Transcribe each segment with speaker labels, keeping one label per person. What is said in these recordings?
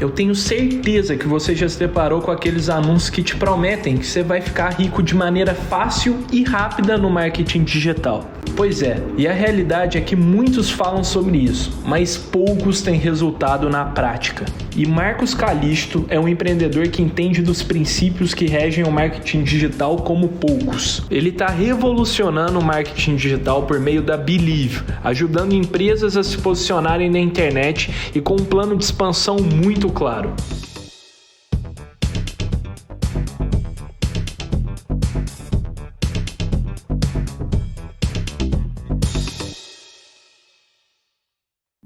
Speaker 1: Eu tenho certeza que você já se deparou com aqueles anúncios que te prometem que você vai ficar rico de maneira fácil e rápida no marketing digital. Pois é, e a realidade é que muitos falam sobre isso, mas poucos têm resultado na prática. E Marcos Calisto é um empreendedor que entende dos princípios que regem o marketing digital como poucos. Ele está revolucionando o marketing digital por meio da Believe, ajudando empresas a se posicionarem na internet e com um plano de expansão muito claro.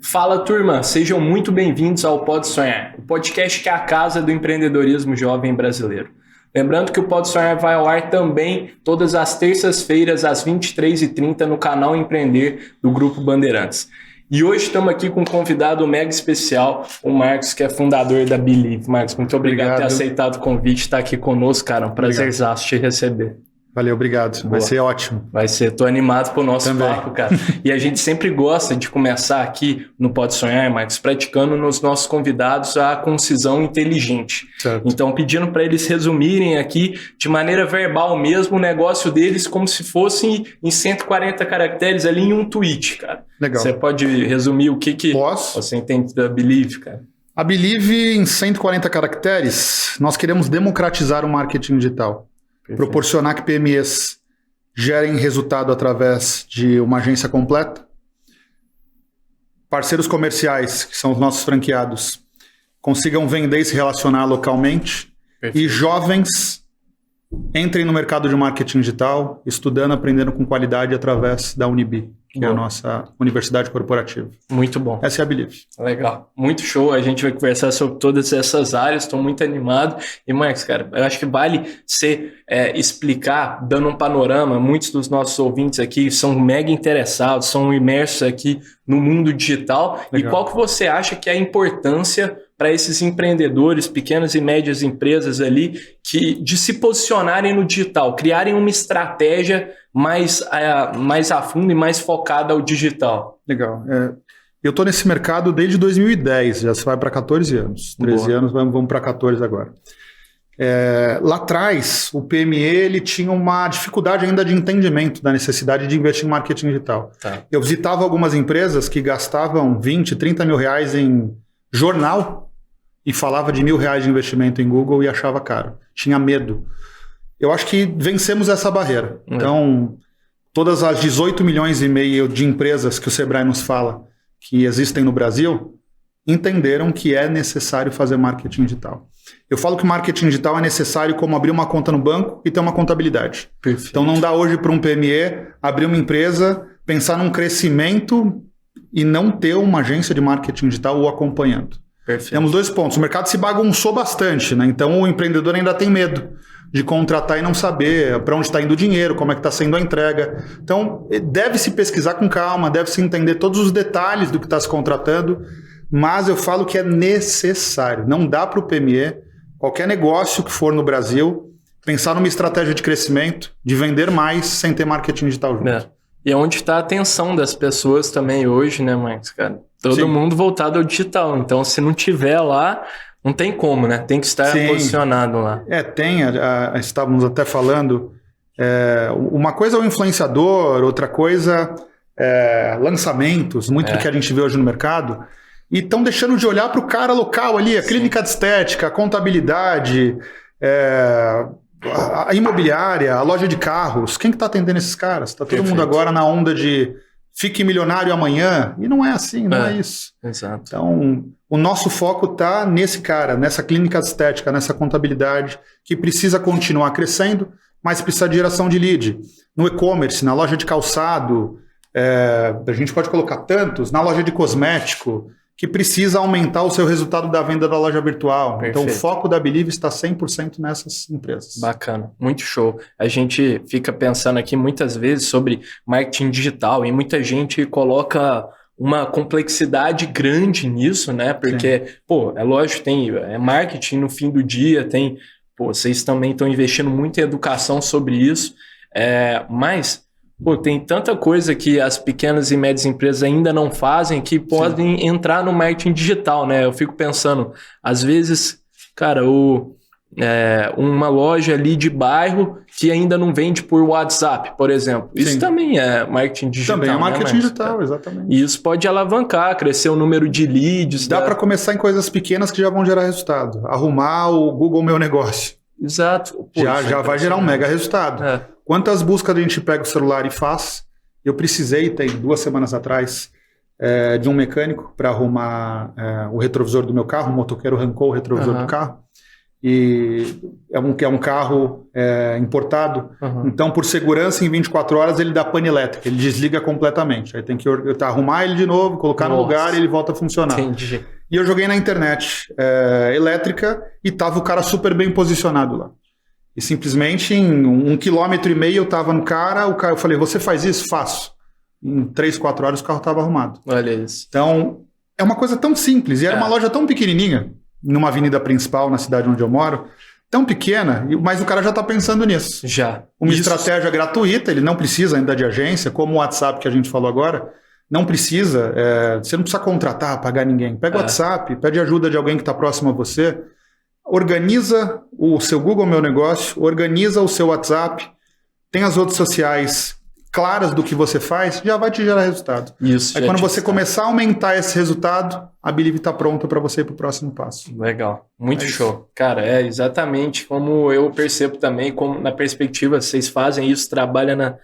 Speaker 1: Fala, turma! Sejam muito bem-vindos ao Pode Sonhar, o podcast que é a casa do empreendedorismo jovem brasileiro. Lembrando que o Pode Sonhar vai ao ar também todas as terças-feiras às 23h30 no canal Empreender do Grupo Bandeirantes. E hoje estamos aqui com um convidado mega especial, o Marcos, que é fundador da Believe. Marcos, muito obrigado por ter aceitado o convite, estar aqui conosco, cara. Um prazerzaço te receber.
Speaker 2: Valeu, obrigado. Boa. Vai ser ótimo.
Speaker 1: Vai ser. Tô animado pro nosso papo, cara. E a gente sempre gosta de começar aqui no Pode Sonhar, Marcos, praticando nos nossos convidados a concisão inteligente.
Speaker 2: Certo.
Speaker 1: Então, pedindo para eles resumirem aqui, de maneira verbal mesmo, o negócio deles como se fosse em 140 caracteres ali em um tweet, cara.
Speaker 2: Legal.
Speaker 1: Você pode resumir o que
Speaker 2: Posso?
Speaker 1: Você entende da Believe, cara?
Speaker 2: A Believe, em 140 caracteres, nós queremos democratizar o marketing digital. Perfeito. Proporcionar que PMEs gerem resultado através de uma agência completa. Parceiros comerciais, que são os nossos franqueados, consigam vender e se relacionar localmente. Perfeito. E jovens entrem no mercado de marketing digital, estudando, aprendendo com qualidade através da Unibi, que é a nossa universidade corporativa.
Speaker 1: Muito bom.
Speaker 2: Essa é a Believe.
Speaker 1: Legal. Muito show. A gente vai conversar sobre todas essas áreas. Estou muito animado. E, Marcos, cara, eu acho que vale você explicar, dando um panorama. Muitos dos nossos ouvintes aqui são mega interessados, são imersos aqui no mundo digital. Legal. E qual que você acha que é a importância para esses empreendedores, pequenas e médias empresas ali, de se posicionarem no digital, criarem uma estratégia mais a fundo e mais focada ao digital?
Speaker 2: Legal. Eu estou nesse mercado desde 2010, já se vai para 14 anos. 13 Boa. Anos, vamos para 14 agora. Lá atrás, o PME ele tinha uma dificuldade ainda de entendimento da necessidade de investir em marketing digital.
Speaker 1: Tá.
Speaker 2: Eu visitava algumas empresas que gastavam 20, 30 mil reais em jornal e falava de R$1.000 de investimento em Google e achava caro. Tinha medo. Eu acho que vencemos essa barreira. Então, todas as 18 milhões e meio de empresas que o Sebrae nos fala que existem no Brasil, entenderam que é necessário fazer marketing digital. Eu falo que marketing digital é necessário como abrir uma conta no banco e ter uma contabilidade.
Speaker 1: Perfeito.
Speaker 2: Então, não dá hoje para um PME abrir uma empresa, pensar num crescimento e não ter uma agência de marketing digital o acompanhando.
Speaker 1: Perfeito.
Speaker 2: Temos dois pontos. O mercado se bagunçou bastante, né? Então o empreendedor ainda tem medo de contratar e não saber para onde está indo o dinheiro, como é que está sendo a entrega. Então deve-se pesquisar com calma, deve-se entender todos os detalhes do que está se contratando, mas eu falo que é necessário. Não dá para o PME, qualquer negócio que for no Brasil, pensar numa estratégia de crescimento, de vender mais sem ter marketing digital junto.
Speaker 1: E é onde está a atenção das pessoas também hoje, né, Marcos, cara? Todo mundo voltado ao digital. Então, se não tiver lá, não tem como, né? Tem que estar posicionado lá.
Speaker 2: Estávamos até falando, uma coisa é o influenciador, outra coisa é lançamentos, muito do que a gente vê hoje no mercado, e estão deixando de olhar para o cara local ali, a clínica de estética, a contabilidade, a imobiliária, a loja de carros. Quem que está atendendo esses caras? Está todo mundo agora na onda de fique milionário amanhã, e não é assim, não é isso.
Speaker 1: Exato.
Speaker 2: Então, o nosso foco está nesse cara, nessa clínica de estética, nessa contabilidade, que precisa continuar crescendo, mas precisa de geração de lead. No e-commerce, na loja de calçado, a gente pode colocar tantos, na loja de cosmético, que precisa aumentar o seu resultado da venda da loja virtual. Perfeito. Então, o foco da Believe está 100% nessas empresas.
Speaker 1: Bacana, muito show. A gente fica pensando aqui muitas vezes sobre marketing digital e muita gente coloca uma complexidade grande nisso, né? Porque, é lógico, tem marketing no fim do dia, vocês também estão investindo muito em educação sobre isso, mas Pô, tem tanta coisa que as pequenas e médias empresas ainda não fazem que podem entrar no marketing digital, né? Eu fico pensando, às vezes, cara, uma loja ali de bairro que ainda não vende por WhatsApp, por exemplo. Isso
Speaker 2: Sim.
Speaker 1: também é marketing digital.
Speaker 2: Também é marketing
Speaker 1: né,
Speaker 2: digital, exatamente.
Speaker 1: E isso pode alavancar, crescer o número de leads.
Speaker 2: Dá para começar em coisas pequenas que já vão gerar resultado. Arrumar o Google Meu Negócio.
Speaker 1: Exato. Pô,
Speaker 2: Já vai gerar um mega resultado.
Speaker 1: É.
Speaker 2: Quantas buscas a gente pega o celular e faz? Eu precisei, tem 2 semanas atrás, de um mecânico para arrumar o retrovisor do meu carro. O motoqueiro arrancou o retrovisor do carro. E é um carro importado. Então, por segurança, em 24 horas ele dá pane elétrica. Ele desliga completamente. Aí tem que arrumar ele de novo, colocar no lugar e ele volta a funcionar.
Speaker 1: Entendi.
Speaker 2: E eu joguei na internet elétrica e tava o cara super bem posicionado lá. E simplesmente em 1,5 km eu tava no cara, eu falei, você faz isso? Faço. Em 3, 4 horas o carro tava arrumado.
Speaker 1: Olha isso.
Speaker 2: Então, é uma coisa tão simples. E era uma loja tão pequenininha, numa avenida principal, na cidade onde eu moro, tão pequena, mas o cara já tá pensando nisso.
Speaker 1: Já.
Speaker 2: Uma estratégia gratuita, ele não precisa ainda de agência, como o WhatsApp que a gente falou agora. Não precisa, você não precisa contratar, pagar ninguém. Pega o WhatsApp, pede ajuda de alguém que está próximo a você, organiza o seu Google Meu Negócio, organiza o seu WhatsApp, tem as redes sociais claras do que você faz, já vai te gerar resultado.
Speaker 1: Isso.
Speaker 2: Aí quando você começar a aumentar esse resultado, a Believe está pronta para você ir para o próximo passo.
Speaker 1: Legal, muito show. Cara, é exatamente como eu percebo também, como na perspectiva, vocês fazem isso, trabalham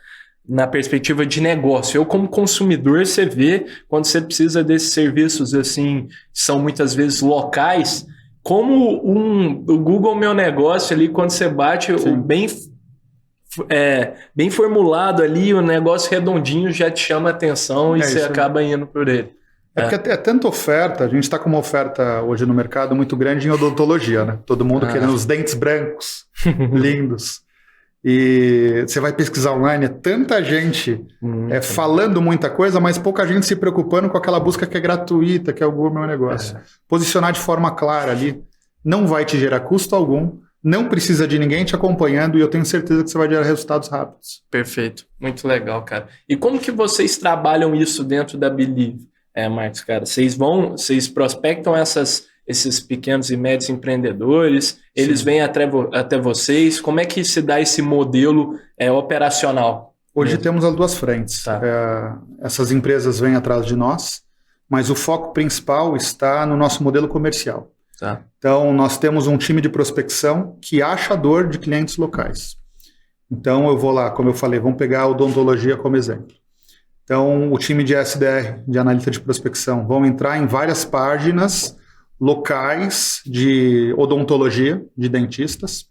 Speaker 1: na perspectiva de negócio. Eu, como consumidor, você vê, quando você precisa desses serviços, assim, são muitas vezes locais, como o Google Meu Negócio ali, quando você bate o bem formulado ali, o negócio redondinho já te chama a atenção e você acaba indo por ele.
Speaker 2: Porque é tanta oferta, a gente está com uma oferta hoje no mercado muito grande em odontologia, né? Todo mundo querendo os dentes brancos, lindos. E você vai pesquisar online, é tanta gente falando muita coisa, mas pouca gente se preocupando com aquela busca que é gratuita, que é o Google Meu Negócio. Posicionar de forma clara ali não vai te gerar custo algum, não precisa de ninguém te acompanhando e eu tenho certeza que você vai gerar resultados rápidos.
Speaker 1: Perfeito, muito legal, cara. E como que vocês trabalham isso dentro da Believe, Marcos, cara? Vocês prospectam esses pequenos e médios empreendedores, eles vêm até vocês, como é que se dá esse modelo operacional?
Speaker 2: Hoje temos as duas frentes. Essas empresas vêm atrás de nós, mas o foco principal está no nosso modelo comercial. Então, nós temos um time de prospecção que acha a dor de clientes locais. Então, eu vou lá, como eu falei, vamos pegar a odontologia como exemplo. Então, o time de SDR, de analista de prospecção, vão entrar em várias páginas locais de odontologia, de dentistas,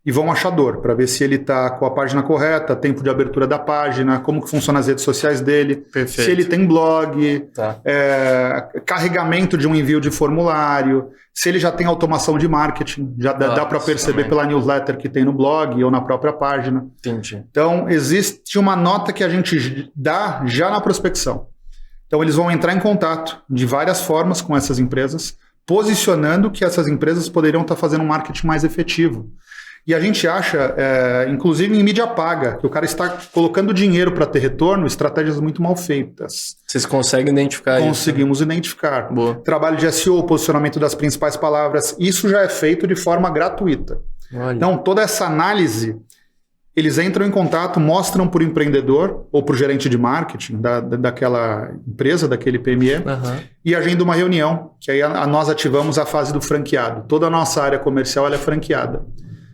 Speaker 2: e vão achar dor, para ver se ele está com a página correta, tempo de abertura da página, como que funciona as redes sociais dele,
Speaker 1: Perfeito.
Speaker 2: Se ele tem blog, carregamento de um envio de formulário, se ele já tem automação de marketing, já dá para perceber pela newsletter que tem no blog ou na própria página.
Speaker 1: Entendi.
Speaker 2: Então, existe uma nota que a gente dá já na prospecção. Então, eles vão entrar em contato de várias formas com essas empresas, posicionando que essas empresas poderiam estar fazendo um marketing mais efetivo. E a gente acha, inclusive em mídia paga, que o cara está colocando dinheiro para ter retorno, estratégias muito mal feitas.
Speaker 1: Vocês conseguem identificar isso?
Speaker 2: Conseguimos identificar.
Speaker 1: Boa.
Speaker 2: Trabalho de SEO, posicionamento das principais palavras, isso já é feito de forma gratuita.
Speaker 1: Olha.
Speaker 2: Então, toda essa análise, eles entram em contato, mostram para o empreendedor ou para o gerente de marketing daquela empresa, daquele PME, e agendam uma reunião, que aí nós ativamos a fase do franqueado. Toda a nossa área comercial ela é franqueada.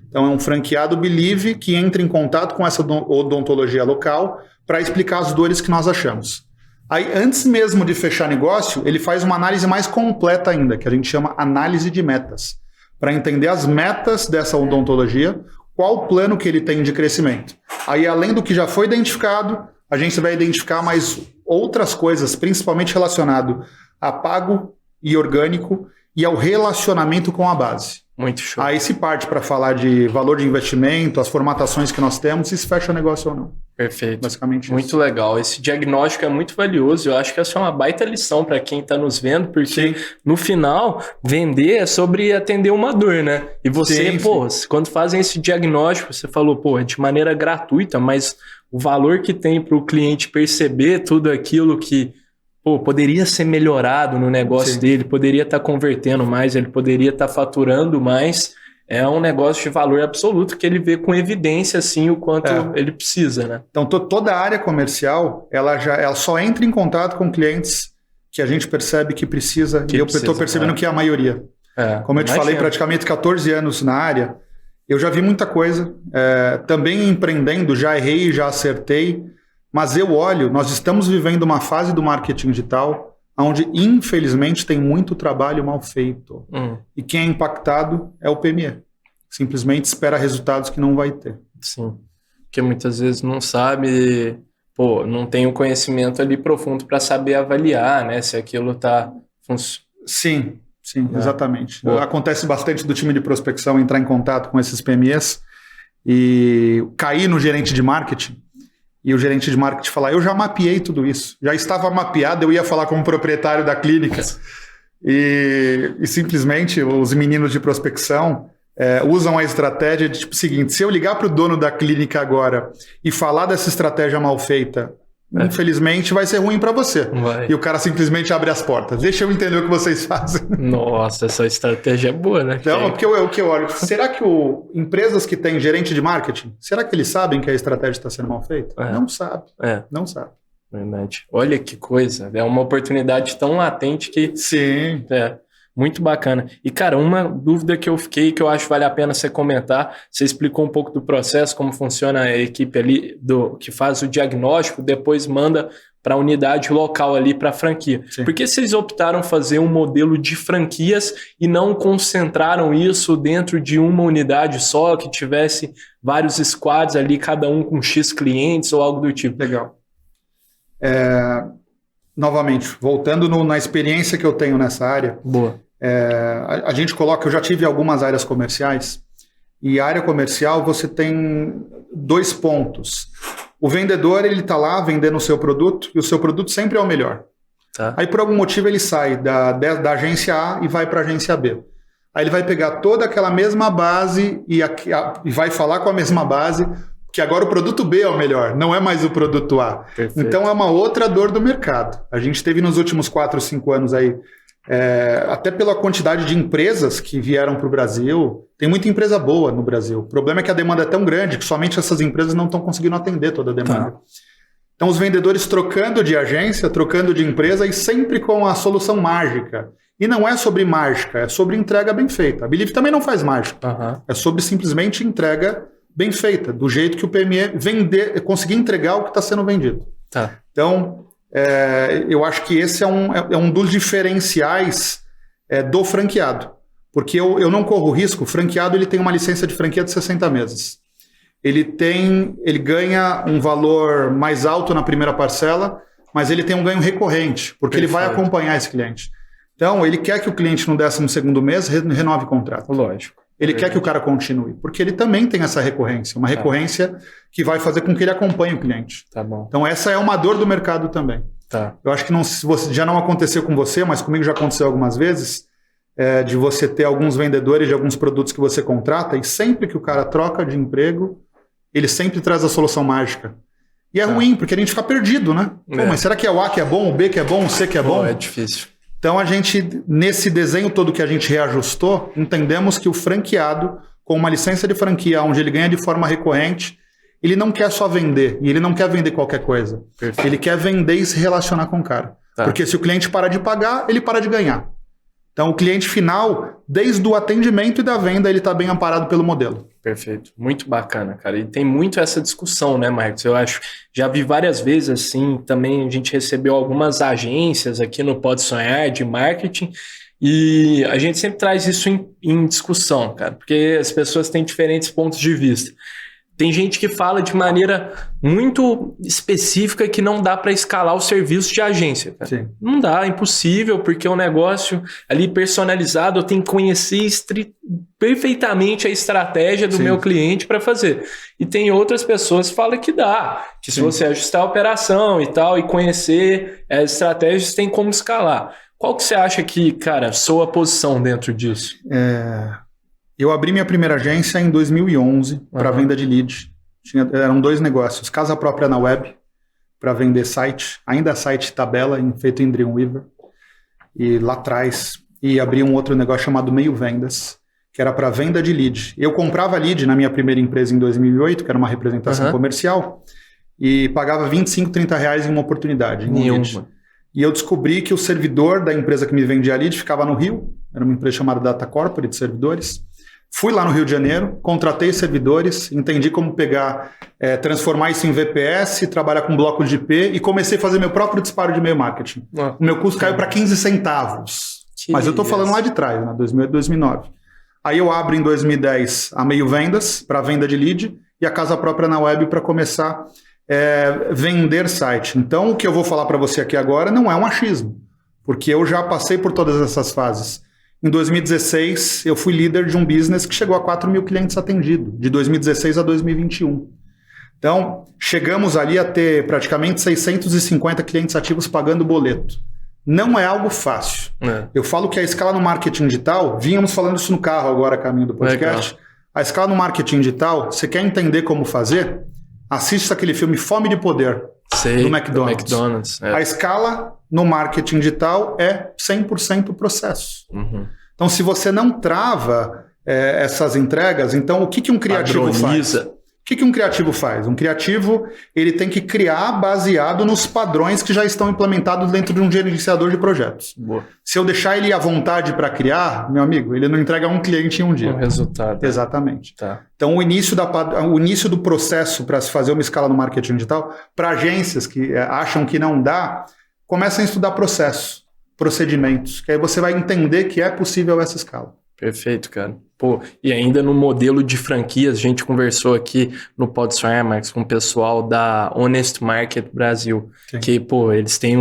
Speaker 2: Então, é um franqueado Believe que entra em contato com essa odontologia local para explicar as dores que nós achamos. Aí, antes mesmo de fechar negócio, ele faz uma análise mais completa ainda, que a gente chama análise de metas, para entender as metas dessa odontologia, qual o plano que ele tem de crescimento. Aí, além do que já foi identificado, a gente vai identificar mais outras coisas, principalmente relacionado a pago e orgânico, e ao relacionamento com a base.
Speaker 1: Muito show.
Speaker 2: Aí se parte para falar de valor de investimento, as formatações que nós temos, se fecha negócio ou não.
Speaker 1: Perfeito.
Speaker 2: Basicamente
Speaker 1: muito
Speaker 2: isso.
Speaker 1: Legal. Esse diagnóstico é muito valioso. Eu acho que essa é uma baita lição para quem está nos vendo, porque no final, vender é sobre atender uma dor, né? E você, quando fazem esse diagnóstico, você falou, é de maneira gratuita, mas o valor que tem para o cliente perceber tudo aquilo que poderia ser melhorado no negócio dele, poderia estar convertendo mais, ele poderia estar faturando mais. É um negócio de valor absoluto que ele vê com evidência assim o quanto ele precisa, né?
Speaker 2: Então toda a área comercial ela só entra em contato com clientes que a gente percebe que precisa, e eu estou percebendo que é a maioria. Como eu te falei, praticamente 14 anos na área, eu já vi muita coisa, também empreendendo, já errei, já acertei, mas nós estamos vivendo uma fase do marketing digital onde, infelizmente, tem muito trabalho mal feito. E quem é impactado é o PME. Simplesmente espera resultados que não vai ter.
Speaker 1: Sim, porque muitas vezes não sabe, não tem um conhecimento ali profundo para saber avaliar, né, se aquilo está funcionando.
Speaker 2: Sim, exatamente. Acontece bastante do time de prospecção entrar em contato com esses PMEs e cair no gerente de marketing. E o gerente de marketing falar, eu já mapeei tudo isso, já estava mapeado, eu ia falar como proprietário da clínica. E simplesmente os meninos de prospecção usam a estratégia de tipo seguinte, se eu ligar para o dono da clínica agora e falar dessa estratégia mal feita, infelizmente vai ser ruim para você. E o cara simplesmente abre as portas. Deixa eu entender o que vocês fazem.
Speaker 1: Nossa, essa estratégia é boa, né?
Speaker 2: Então, porque o que eu olho, será que empresas que têm gerente de marketing, será que eles sabem que a estratégia está sendo mal feita? Não sabe. Não sabe.
Speaker 1: Verdade. Olha que coisa. É uma oportunidade tão latente que...
Speaker 2: Sim.
Speaker 1: Muito bacana. E, cara, uma dúvida que eu fiquei, que eu acho que vale a pena você comentar, você explicou um pouco do processo, como funciona a equipe ali que faz o diagnóstico, depois manda para a unidade local ali para a franquia.
Speaker 2: Sim.
Speaker 1: Por que vocês optaram fazer um modelo de franquias e não concentraram isso dentro de uma unidade só, que tivesse vários squads ali, cada um com X clientes ou algo do tipo?
Speaker 2: Legal. Novamente, voltando na experiência que eu tenho nessa área, a gente coloca, eu já tive algumas áreas comerciais, e a área comercial você tem 2 pontos. O vendedor, ele está lá vendendo o seu produto, e o seu produto sempre é o melhor. Aí, por algum motivo, ele sai da agência A e vai para a agência B. Aí ele vai pegar toda aquela mesma base e vai falar com a mesma base, que agora o produto B é o melhor, não é mais o produto A.
Speaker 1: Perfeito.
Speaker 2: Então é uma outra dor do mercado. A gente teve nos últimos 4 ou 5 anos aí, até pela quantidade de empresas que vieram para o Brasil, tem muita empresa boa no Brasil. O problema é que a demanda é tão grande que somente essas empresas não estão conseguindo atender toda a demanda. Então os vendedores trocando de agência, trocando de empresa e sempre com a solução mágica. E não é sobre mágica, é sobre entrega bem feita. A Believe também não faz mágica. É sobre simplesmente entrega bem feita, do jeito que o PME conseguir entregar o que está sendo vendido. Então, eu acho que esse é um dos diferenciais do franqueado. Porque eu não corro risco, o franqueado ele tem uma licença de franquia de 60 meses. Ele ganha um valor mais alto na primeira parcela, mas ele tem um ganho recorrente, porque ele vai acompanhar esse cliente. Então, ele quer que o cliente no 12º mês renove o contrato.
Speaker 1: Lógico.
Speaker 2: Ele quer que o cara continue, porque ele também tem essa recorrência, uma recorrência que vai fazer com que ele acompanhe o cliente. Então essa é uma dor do mercado também. Eu acho que já não aconteceu com você, mas comigo já aconteceu algumas vezes, de você ter alguns vendedores de alguns produtos que você contrata e sempre que o cara troca de emprego, ele sempre traz a solução mágica. E é ruim, porque a gente fica perdido, né? Mas será que é o A que é bom, o B que é bom, o C que é bom?
Speaker 1: É difícil.
Speaker 2: Então, a gente, nesse desenho todo que a gente reajustou, entendemos que o franqueado, com uma licença de franquia, onde ele ganha de forma recorrente, ele não quer só vender, e ele não quer vender qualquer coisa.
Speaker 1: Perfeito.
Speaker 2: Ele quer vender e se relacionar com o cara. Porque se o cliente parar de pagar, ele para de ganhar. Então, o cliente final, desde o atendimento e da venda, ele está bem amparado pelo modelo.
Speaker 1: Perfeito. Muito bacana, cara. E tem muito essa discussão, né, Marcos? Eu acho, já vi várias vezes, assim, também a gente recebeu algumas agências aqui no Pode Sonhar de marketing e a gente sempre traz isso em discussão, cara, porque as pessoas têm diferentes pontos de vista. Tem gente que fala de maneira muito específica que não dá para escalar o serviço de agência. Cara.
Speaker 2: Sim.
Speaker 1: Não dá, é impossível, porque é um negócio ali personalizado, eu tenho que conhecer perfeitamente a estratégia do meu cliente para fazer. E tem outras pessoas que falam que dá, que se você ajustar a operação e tal, e conhecer as estratégias, tem como escalar. Qual que você acha que, cara, sua posição dentro disso?
Speaker 2: Eu abri minha primeira agência em 2011 para venda de lead. Eram 2 negócios. Casa própria na web, para vender site. Ainda site tabela, feito em Dreamweaver. E lá atrás. E abri um outro negócio chamado Meio Vendas, que era para venda de lead. Eu comprava lead na minha primeira empresa em 2008, que era uma representação comercial, e pagava 25, 30 reais em uma oportunidade. E eu descobri que o servidor da empresa que me vendia lead ficava no Rio. Era uma empresa chamada Data Corporate de servidores. Fui lá no Rio de Janeiro, contratei servidores, entendi como transformar isso em VPS, trabalhar com bloco de IP e comecei a fazer meu próprio disparo de e-mail marketing. O meu custo caiu para 15 centavos. Mas eu estou falando lá de trás, né, 2008, 2009. Aí eu abro em 2010 a Meio Vendas para venda de lead e a Casa Própria na web para começar a vender site. Então o que eu vou falar para você aqui agora não é um achismo, porque eu já passei por todas essas fases. Em 2016, eu fui líder de um business que chegou a 4 mil clientes atendidos, de 2016 a 2021. Então, chegamos ali a ter praticamente 650 clientes ativos pagando boleto. Não é algo fácil. Eu falo que a escala no marketing digital, vínhamos falando isso no carro agora, caminho do podcast. A escala no marketing digital, você quer entender como fazer? Assista aquele filme Fome de Poder, do McDonald's. A escala no marketing digital é 100% processo. Então, se você não trava essas entregas, então o que um criativo faz? O que um criativo faz? Um criativo ele tem que criar baseado nos padrões que já estão implementados dentro de um gerenciador de projetos.
Speaker 1: Boa.
Speaker 2: Se eu deixar ele à vontade para criar, meu amigo, ele não entrega um cliente em um dia.
Speaker 1: Um resultado.
Speaker 2: Exatamente.
Speaker 1: Tá.
Speaker 2: Então, o início do processo para se fazer uma escala no marketing digital, para agências que acham que não dá, comecem a estudar procedimentos, que aí você vai entender que é possível essa escala.
Speaker 1: Perfeito, cara. Pô, e ainda no modelo de franquias, a gente conversou aqui no Podsphere, Marcos, com o pessoal da Honest Market Brasil, que, pô, eles têm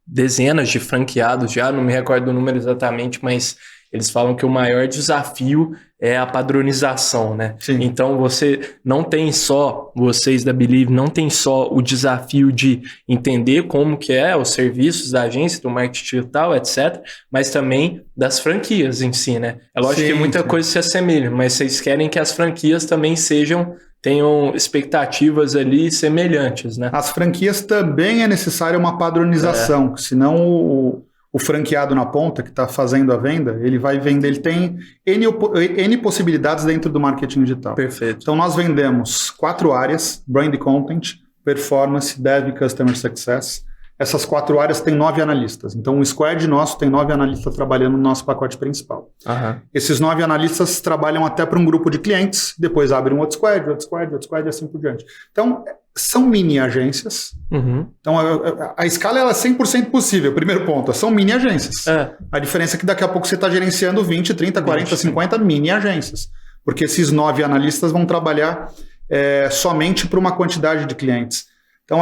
Speaker 1: dezenas de franqueados já, não me recordo o número exatamente, mas eles falam que o maior desafio é a padronização, né?
Speaker 2: Sim.
Speaker 1: Então vocês da Believe, não tem só o desafio de entender como que é os serviços da agência, do marketing digital, etc., mas também das franquias em si, né? É lógico que muita coisa se assemelha, mas vocês querem que as franquias também tenham expectativas ali semelhantes, né?
Speaker 2: As franquias também é necessária uma padronização, senão o franqueado na ponta que está fazendo a venda, ele vai vender, ele tem N possibilidades dentro do marketing digital.
Speaker 1: Perfeito.
Speaker 2: Então nós vendemos 4 áreas, Brand Content, Performance, Dev e Customer Success. Essas 4 áreas têm 9 analistas. Então o squad nosso tem 9 analistas trabalhando no nosso pacote principal. Esses 9 analistas trabalham até para um grupo de clientes, depois abrem um outro squad e assim por diante. Então são mini agências. Então a escala ela é 100% possível. Primeiro ponto, são mini agências. A diferença é que daqui a pouco você está gerenciando 20, 30, 40, 50 mini agências. Porque esses 9 analistas vão trabalhar somente para uma quantidade de clientes. Então,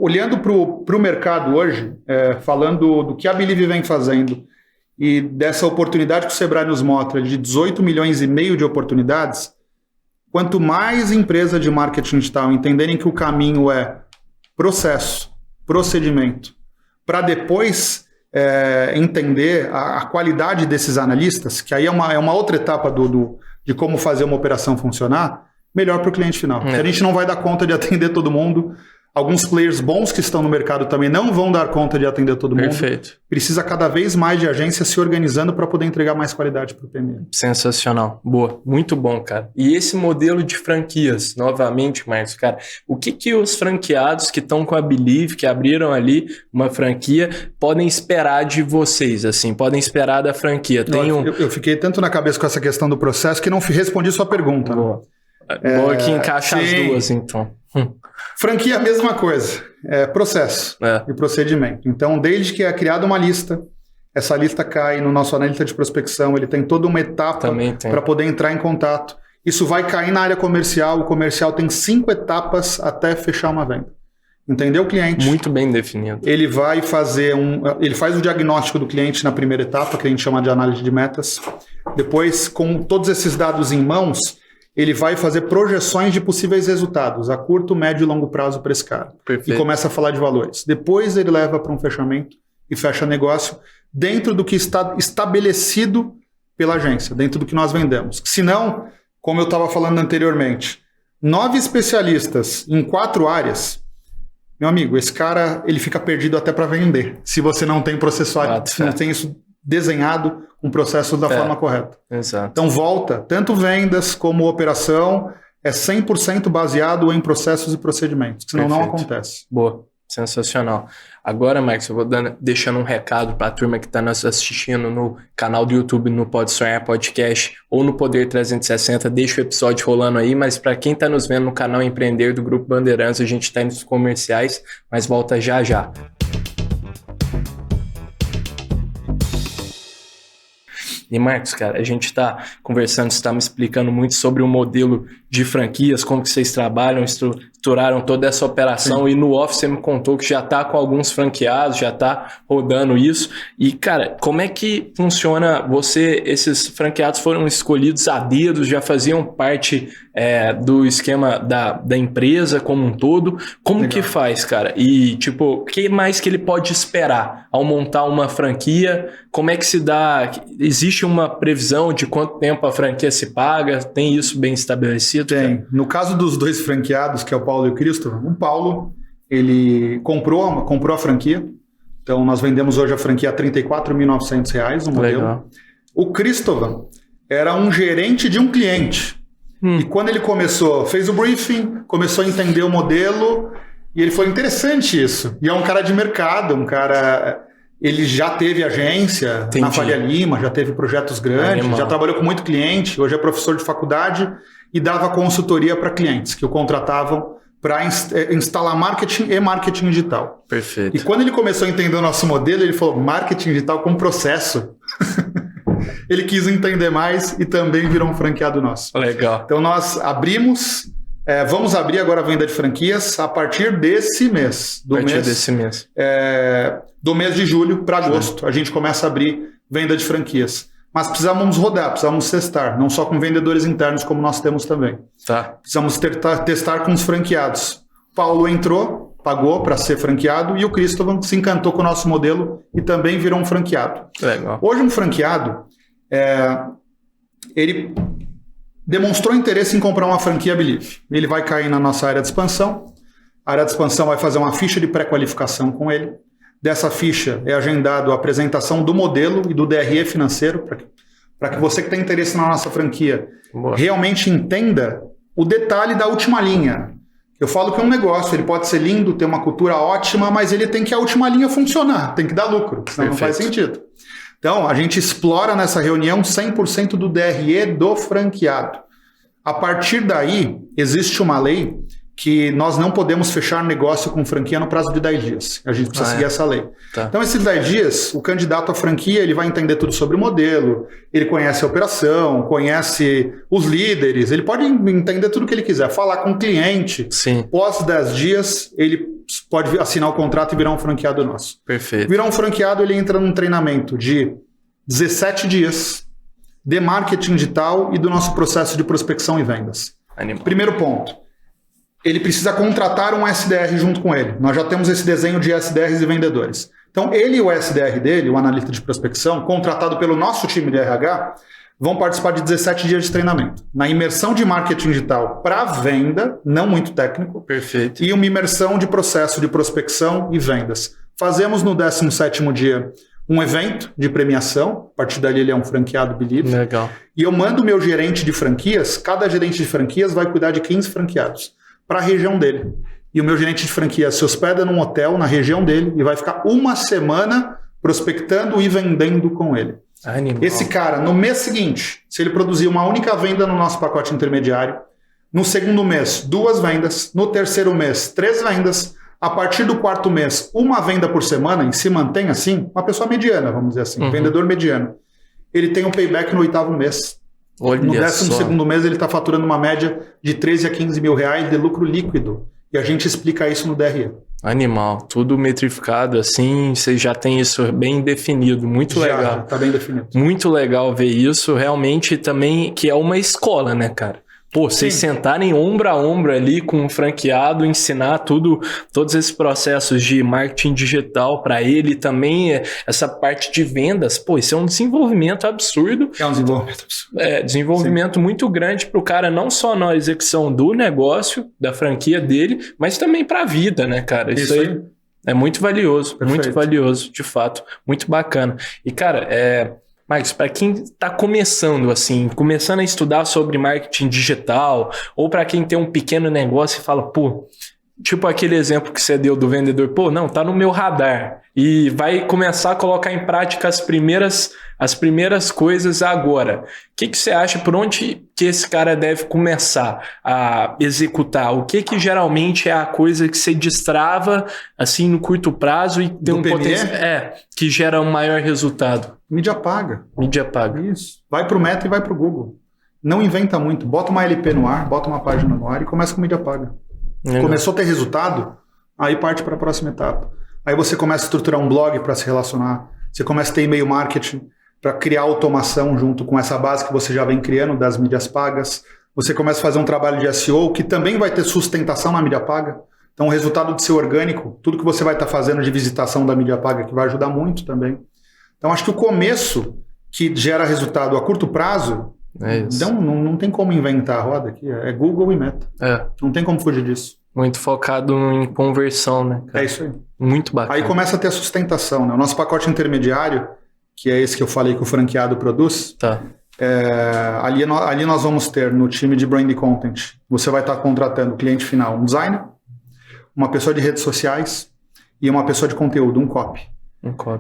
Speaker 2: olhando para o mercado hoje, falando do que a Believe vem fazendo e dessa oportunidade que o Sebrae nos mostra de 18 milhões e meio de oportunidades, quanto mais empresas de marketing digital entenderem que o caminho é processo, procedimento, para depois entender a qualidade desses analistas, que aí é uma outra etapa de como fazer uma operação funcionar, melhor para o cliente final. Porque a gente não vai dar conta de atender todo mundo. Alguns players bons que estão no mercado também não vão dar conta de atender todo mundo.
Speaker 1: Perfeito.
Speaker 2: Precisa cada vez mais de agências se organizando para poder entregar mais qualidade para o PME.
Speaker 1: Sensacional. Boa. Muito bom, cara. E esse modelo de franquias, novamente, Marcos, cara, o que os franqueados que estão com a Believe, que abriram ali uma franquia, podem esperar de vocês, assim? Podem esperar da franquia?
Speaker 2: Eu fiquei tanto na cabeça com essa questão do processo que não respondi sua pergunta.
Speaker 1: Boa. Boa que encaixa as duas, então.
Speaker 2: Franquia, a mesma coisa. Processo e procedimento. Então, desde que é criada uma lista, essa lista cai no nosso analista de prospecção, ele tem toda uma etapa para poder entrar em contato. isso vai cair na área comercial. O comercial tem 5 etapas até fechar uma venda. Entendeu o cliente?
Speaker 1: Muito bem definido.
Speaker 2: Ele vai fazer ele faz o diagnóstico do cliente na primeira etapa, que a gente chama de análise de metas. Depois, com todos esses dados em mãos, ele vai fazer projeções de possíveis resultados a curto, médio e longo prazo para esse cara.
Speaker 1: Perfeito.
Speaker 2: E começa a falar de valores. Depois ele leva para um fechamento e fecha negócio dentro do que está estabelecido pela agência, dentro do que nós vendemos. Senão, como eu estava falando anteriormente, 9 especialistas em 4 áreas, meu amigo, esse cara ele fica perdido até para vender, se você não tem processuário, se não tem isso desenhado com processos da forma correta.
Speaker 1: Exato.
Speaker 2: Então volta, tanto vendas como operação é 100% baseado em processos e procedimentos, senão não acontece.
Speaker 1: Boa, sensacional. Agora, Marcos, eu vou deixando um recado para a turma que está nos assistindo no canal do YouTube, no Pode Sonhar Podcast ou no Poder 360, deixa o episódio rolando aí, mas para quem está nos vendo no canal Empreender do Grupo Bandeirantes, a gente está nos comerciais, mas volta já já. E Marcos, cara, a gente está conversando, você está me explicando muito sobre o modelo de franquias, como que vocês trabalham, estruturaram toda essa operação. Sim. E no off você me contou que já está com alguns franqueados, já está rodando isso. E, cara, como é que funciona esses franqueados foram escolhidos a dedo, já faziam parte do esquema da empresa como um todo? Como Legal. Que faz, cara? E, tipo, o que mais que ele pode esperar ao montar uma franquia? Como é que se dá? Existe uma previsão de quanto tempo a franquia se paga? Tem isso bem estabelecido?
Speaker 2: Tem. Cara? No caso dos 2 franqueados, que é o Paulo e o Cristóvão, o Paulo, ele comprou a franquia. Então, nós vendemos hoje a franquia a R$ 34.900 no modelo. Legal. O Cristóvão era um gerente de um cliente. E quando ele fez o briefing, começou a entender o modelo, e ele falou, interessante isso. E é um cara de mercado, ele já teve agência na Faria Lima, já teve projetos grandes, já trabalhou com muito cliente, hoje é professor de faculdade e dava consultoria para clientes que o contratavam para instalar marketing e marketing digital.
Speaker 1: Perfeito.
Speaker 2: E quando ele começou a entender o nosso modelo, ele falou, marketing digital com processo. Ele quis entender mais e também virou um franqueado nosso.
Speaker 1: Legal.
Speaker 2: Então nós vamos abrir agora a venda de franquias a partir desse mês. Do mês de julho para agosto. A gente começa a abrir venda de franquias. Mas precisamos rodar, precisamos testar. Não só com vendedores internos, como nós temos também.
Speaker 1: Tá.
Speaker 2: Precisamos testar com os franqueados. Paulo entrou, pagou para ser franqueado, e o Cristóvão se encantou com o nosso modelo e também virou um franqueado.
Speaker 1: Legal.
Speaker 2: Hoje um franqueado, ele demonstrou interesse em comprar uma franquia Believe. Ele vai cair na nossa área de expansão. A área de expansão vai fazer uma ficha de pré-qualificação com ele. Dessa ficha é agendado a apresentação do modelo e do DRE financeiro, para que você que tem interesse na nossa franquia realmente entenda o detalhe da última linha. Eu falo que um negócio, ele pode ser lindo, ter uma cultura ótima, mas ele tem que a última linha funcionar, tem que dar lucro, senão não faz sentido. Então, a gente explora nessa reunião 100% do DRE do franqueado. A partir daí, existe uma lei que nós não podemos fechar negócio com franquia no prazo de 10 dias. A gente precisa seguir essa lei. Tá. Então, esses 10 dias, o candidato à franquia ele vai entender tudo sobre o modelo, ele conhece a operação, conhece os líderes, ele pode entender tudo o que ele quiser, falar com o cliente.
Speaker 1: Sim.
Speaker 2: Pós 10 dias, ele pode assinar o contrato e virar um franqueado nosso.
Speaker 1: Perfeito.
Speaker 2: Virar um franqueado, ele entra num treinamento de 17 dias de marketing digital e do nosso processo de prospecção e vendas.
Speaker 1: Animal.
Speaker 2: Primeiro ponto. Ele precisa contratar um SDR junto com ele. Nós já temos esse desenho de SDRs e vendedores. Então, ele e o SDR dele, o analista de prospecção, contratado pelo nosso time de RH, vão participar de 17 dias de treinamento. Na imersão de marketing digital para venda, não muito técnico.
Speaker 1: Perfeito.
Speaker 2: E uma imersão de processo de prospecção e vendas. Fazemos no 17º dia um evento de premiação. A partir dali ele é um franqueado Believe.
Speaker 1: Legal.
Speaker 2: E eu mando o meu gerente de franquias, cada gerente de franquias vai cuidar de 15 franqueados para a região dele. E o meu gerente de franquia se hospeda num hotel na região dele e vai ficar uma semana prospectando e vendendo com ele.
Speaker 1: Animal.
Speaker 2: Esse cara, no mês seguinte, se ele produzir uma única venda no nosso pacote intermediário, no segundo mês, 2 vendas, no terceiro mês, 3 vendas, a partir do quarto mês, 1 venda por semana, e se mantém assim, uma pessoa mediana, vamos dizer assim, vendedor mediano. Ele tem um payback no 8º mês.
Speaker 1: Olha
Speaker 2: No 12º
Speaker 1: só.
Speaker 2: mês ele está faturando uma média de 13 a 15 mil reais de lucro líquido. E a gente explica isso no DRE.
Speaker 1: Animal, tudo metrificado assim, você já tem isso bem definido, muito legal.
Speaker 2: Está bem definido.
Speaker 1: Muito legal ver isso, realmente também, que é uma escola, né, cara? Pô, vocês sentarem ombro a ombro ali com um franqueado, ensinar todos esses processos de marketing digital para ele, também essa parte de vendas, pô, isso é um desenvolvimento absurdo.
Speaker 2: É um desenvolvimento absurdo.
Speaker 1: Desenvolvimento muito grande para o cara, não só na execução do negócio, da franquia dele, mas também para a vida, né, cara? Isso aí é muito valioso, muito valioso, de fato, muito bacana. E, cara, Marcos, para quem está começando a estudar sobre marketing digital, ou para quem tem um pequeno negócio e fala, pô, tipo aquele exemplo que você deu do vendedor, pô, não, tá no meu radar, e vai começar a colocar em prática as primeiras coisas agora. O que você acha, por onde que esse cara deve começar a executar? O que geralmente é a coisa que você destrava assim no curto prazo e tem um potencial que gera um maior resultado?
Speaker 2: Mídia paga.
Speaker 1: Mídia paga.
Speaker 2: Isso. Vai pro Meta e vai pro Google. Não inventa muito. Bota uma LP no ar, bota uma página no ar e começa com mídia paga. Começou a ter resultado, aí parte para a próxima etapa. Aí você começa a estruturar um blog para se relacionar, você começa a ter e-mail marketing para criar automação junto com essa base que você já vem criando das mídias pagas. Você começa a fazer um trabalho de SEO que também vai ter sustentação na mídia paga. Então o resultado de ser orgânico, tudo que você vai estar fazendo de visitação da mídia paga que vai ajudar muito também. Então acho que o começo que gera resultado a curto prazo, então não tem como inventar a roda aqui, é Google e Meta. Não tem como fugir disso.
Speaker 1: Muito focado em conversão, né, cara?
Speaker 2: É isso aí.
Speaker 1: Muito bacana.
Speaker 2: Aí começa a ter a sustentação, né? O nosso pacote intermediário, que é esse que eu falei que o franqueado produz, ali nós vamos ter no time de brand content, você vai estar contratando o cliente final, um designer, uma pessoa de redes sociais e uma pessoa de conteúdo, um copy.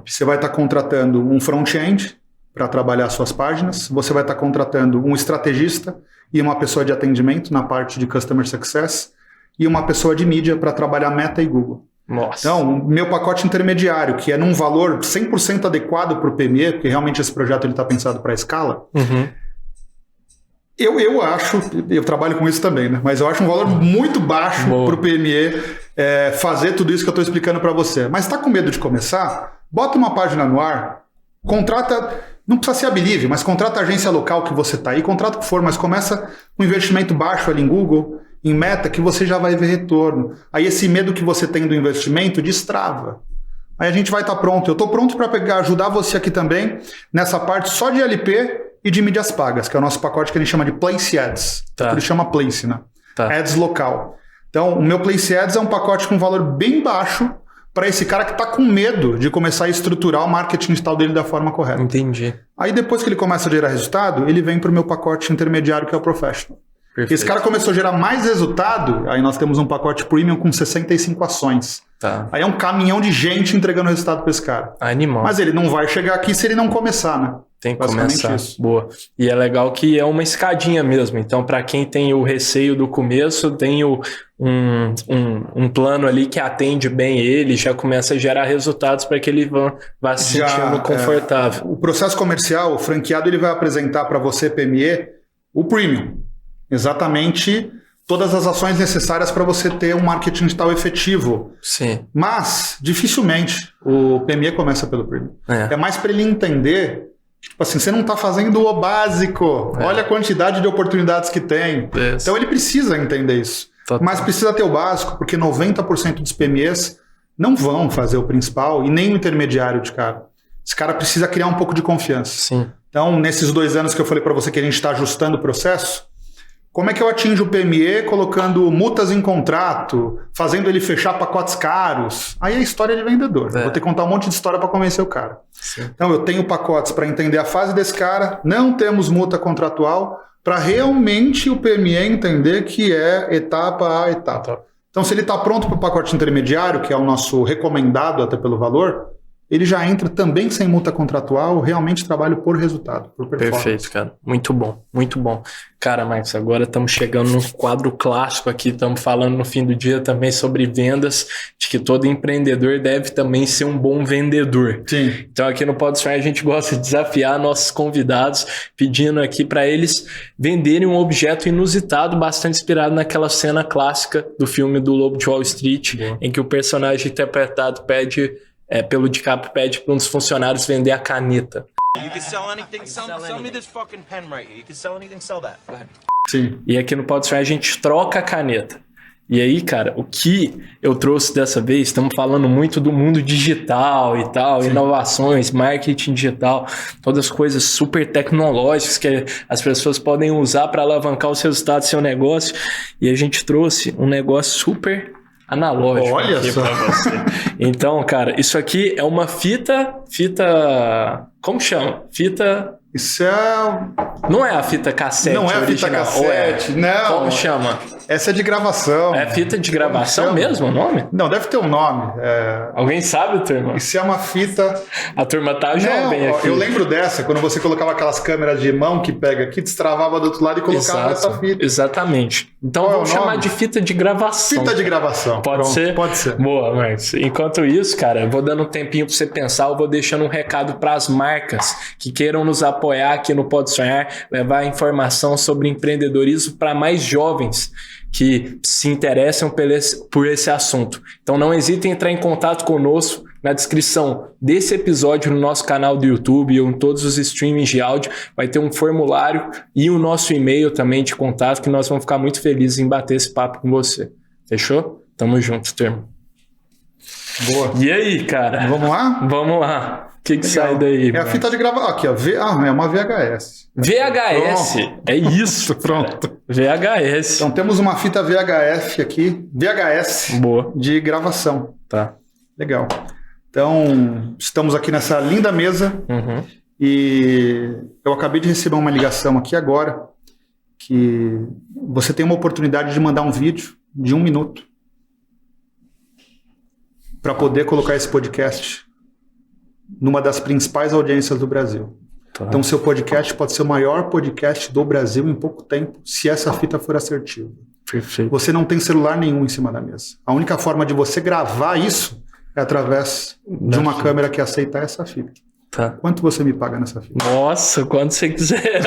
Speaker 2: Você vai estar contratando um front-end para trabalhar suas páginas, você vai estar contratando um estrategista e uma pessoa de atendimento na parte de Customer Success e uma pessoa de mídia para trabalhar Meta e Google.
Speaker 1: Nossa.
Speaker 2: Então, o meu pacote intermediário, que é num valor 100% adequado para o PME, porque realmente esse projeto está pensado para a escala, eu acho, eu trabalho com isso também, né? Mas eu acho um valor muito baixo para o PME fazer tudo isso que eu estou explicando para você. Mas está com medo de começar? Bota uma página no ar, contrata, não precisa ser a Believe, mas contrata a agência local que você está aí, contrata o que for, mas começa com um investimento baixo ali em Google, em Meta, que você já vai ver retorno. Aí esse medo que você tem do investimento destrava. Aí a gente vai estar pronto. Eu estou pronto para ajudar você aqui também nessa parte só de LP e de mídias pagas, que é o nosso pacote que a gente chama de Place Ads. Ele chama Place, né? Ads local. Então, o meu Place Ads é um pacote com valor bem baixo para esse cara que está com medo de começar a estruturar o marketing digital dele da forma correta.
Speaker 1: Entendi.
Speaker 2: Aí depois que ele começa a gerar resultado, ele vem para o meu pacote intermediário, que é o Professional. Perfeito. Esse cara começou a gerar mais resultado, aí nós temos um pacote premium com 65 ações. Aí é um caminhão de gente entregando resultado para esse cara.
Speaker 1: Animal.
Speaker 2: Mas ele não vai chegar aqui se ele não começar, né?
Speaker 1: Tem que começar. Isso. Boa. E é legal que é uma escadinha mesmo. Então, para quem tem o receio do começo, tem um plano ali que atende bem ele, já começa a gerar resultados para que ele vá se sentindo confortável.
Speaker 2: O processo comercial, o franqueado, ele vai apresentar para você, PME, o premium. Exatamente todas as ações necessárias para você ter um marketing digital efetivo.
Speaker 1: Sim.
Speaker 2: Mas, dificilmente, o PME começa pelo premium. É mais para ele entender que, tipo assim, você não está fazendo o básico. Olha a quantidade de oportunidades que tem. Então ele precisa entender isso. Mas precisa ter o básico, porque 90% dos PMEs não vão fazer o principal e nem o intermediário de cara. Esse cara precisa criar um pouco de confiança.
Speaker 1: Sim.
Speaker 2: Então, nesses 2 anos que eu falei para você que a gente está ajustando o processo, como é que eu atinjo o PME colocando multas em contrato, fazendo ele fechar pacotes caros? Aí é história de vendedor. Vou ter que contar um monte de história para convencer o cara. Sim. Então eu tenho pacotes para entender a fase desse cara, não temos multa contratual, para realmente o PME entender que é etapa a etapa. Então se ele está pronto para o pacote intermediário, que é o nosso recomendado até pelo valor, ele já entra também sem multa contratual, realmente trabalho por resultado, por performance.
Speaker 1: Perfeito, cara. Muito bom, muito bom. Cara, Marcos, agora estamos chegando no quadro clássico aqui, estamos falando no fim do dia também sobre vendas, de que todo empreendedor deve também ser um bom vendedor.
Speaker 2: Sim.
Speaker 1: Então aqui no Pode Sonhar a gente gosta de desafiar nossos convidados, pedindo aqui para eles venderem um objeto inusitado, bastante inspirado naquela cena clássica do filme do Lobo de Wall Street, em que o personagem interpretado pelo DiCaprio pede para um dos funcionários vender a caneta.
Speaker 3: You can sell anything. Sell me this fucking pen right here. You can sell anything, sell that. Go ahead.
Speaker 2: Sim.
Speaker 1: E aqui no Pode Sonhar a gente troca a caneta. E aí, cara, o que eu trouxe dessa vez, estamos falando muito do mundo digital e tal, sim, inovações, marketing digital, todas as coisas super tecnológicas que as pessoas podem usar para alavancar os resultados do seu negócio. E a gente trouxe um negócio super analógico.
Speaker 2: Olha
Speaker 1: aqui
Speaker 2: só.
Speaker 1: pra você. Então, cara, isso aqui é uma fita, como chama?
Speaker 2: Isso é...
Speaker 1: Não é a fita cassete
Speaker 2: Não é a fita
Speaker 1: original,
Speaker 2: cassete, não.
Speaker 1: Como chama?
Speaker 2: Essa é de gravação.
Speaker 1: É fita de gravação mesmo o nome?
Speaker 2: Não, deve ter um nome.
Speaker 1: Alguém sabe, turma?
Speaker 2: Isso é uma fita...
Speaker 1: A turma tá jovem aqui.
Speaker 2: Eu lembro dessa, quando você colocava aquelas câmeras de mão que pega aqui, destravava do outro lado e colocava nessa fita.
Speaker 1: Exatamente. Então
Speaker 2: Qual
Speaker 1: vamos chamar de fita de gravação.
Speaker 2: Fita de gravação.
Speaker 1: Pode
Speaker 2: Pronto,
Speaker 1: ser?
Speaker 2: Pode ser.
Speaker 1: Boa, Marcos. Enquanto isso, cara, eu vou dando um tempinho pra você pensar, eu vou deixando um recado para as marcas que queiram nos apoiar aqui no Pode Sonhar, levar informação sobre empreendedorismo para mais jovens que se interessam por esse assunto. Então não hesitem em entrar em contato conosco. Na descrição desse episódio no nosso canal do YouTube ou em todos os streamings de áudio vai ter um formulário e o nosso e-mail também de contato, que nós vamos ficar muito felizes em bater esse papo com você. Fechou? Tamo junto, turma.
Speaker 2: Boa.
Speaker 1: E aí, cara?
Speaker 2: Vamos lá?
Speaker 1: Vamos lá. O que sai daí?
Speaker 2: É a fita de gravação. Aqui, ó. É uma VHS.
Speaker 1: VHS.
Speaker 2: Pronto.
Speaker 1: É isso.
Speaker 2: Pronto.
Speaker 1: VHS.
Speaker 2: Então temos uma fita VHF aqui. VHS.
Speaker 1: Boa.
Speaker 2: De gravação.
Speaker 1: Tá.
Speaker 2: Legal. Então, estamos aqui nessa linda mesa.
Speaker 1: Uhum.
Speaker 2: E eu acabei de receber uma ligação aqui agora que você tem uma oportunidade de mandar um vídeo de 1 minuto para poder colocar esse podcast numa das principais audiências do Brasil. Tá. Então, seu podcast pode ser o maior podcast do Brasil em pouco tempo, se essa fita for assertiva.
Speaker 1: Perfeito.
Speaker 2: Você não tem celular nenhum em cima da mesa. A única forma de você gravar isso é através de uma câmera que aceita essa fita.
Speaker 1: Tá.
Speaker 2: Quanto você me paga nessa fita?
Speaker 1: Nossa, quanto você quiser.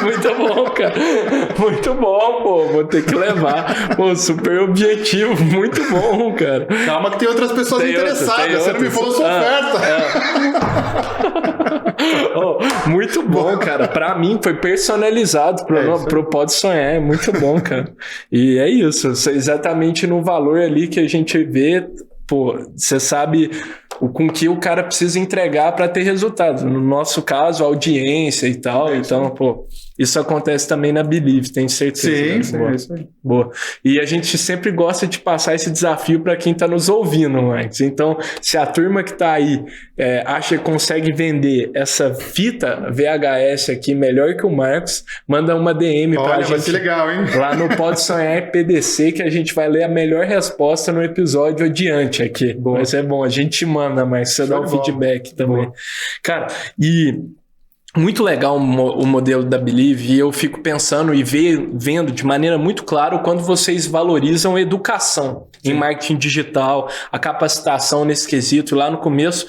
Speaker 1: Muito bom, cara. Muito bom, pô. Vou ter que levar. Pô, super objetivo. Muito bom, cara.
Speaker 2: Calma que tem outras pessoas interessadas. Você não me falou sua oferta.
Speaker 1: Oh, muito bom, cara. Pra mim foi personalizado pro Pode Sonhar. É muito bom, cara. E é isso. Exatamente no valor ali que a gente vê. Pô, você sabe com que o cara precisa entregar para ter resultado. No nosso caso, audiência e tal. Então, pô, isso acontece também na Believe, tenho certeza.
Speaker 2: Sim,
Speaker 1: né?
Speaker 2: é isso aí.
Speaker 1: Boa. E a gente sempre gosta de passar esse desafio para quem está nos ouvindo, Marcos. Então, se a turma que está aí acha que consegue vender essa fita VHS aqui melhor que o Marcos, manda uma DM para a gente.
Speaker 2: Vai ser legal, hein?
Speaker 1: Lá no Pode Sonhar PDC, que a gente vai ler a melhor resposta no episódio adiante aqui. Boa. Mas é bom, a gente manda, mas você dá um feedback também. Boa. Cara, e muito legal o modelo da Believe, e eu fico pensando e vendo de maneira muito clara o quanto vocês valorizam a educação em marketing digital, a capacitação nesse quesito. Lá no começo,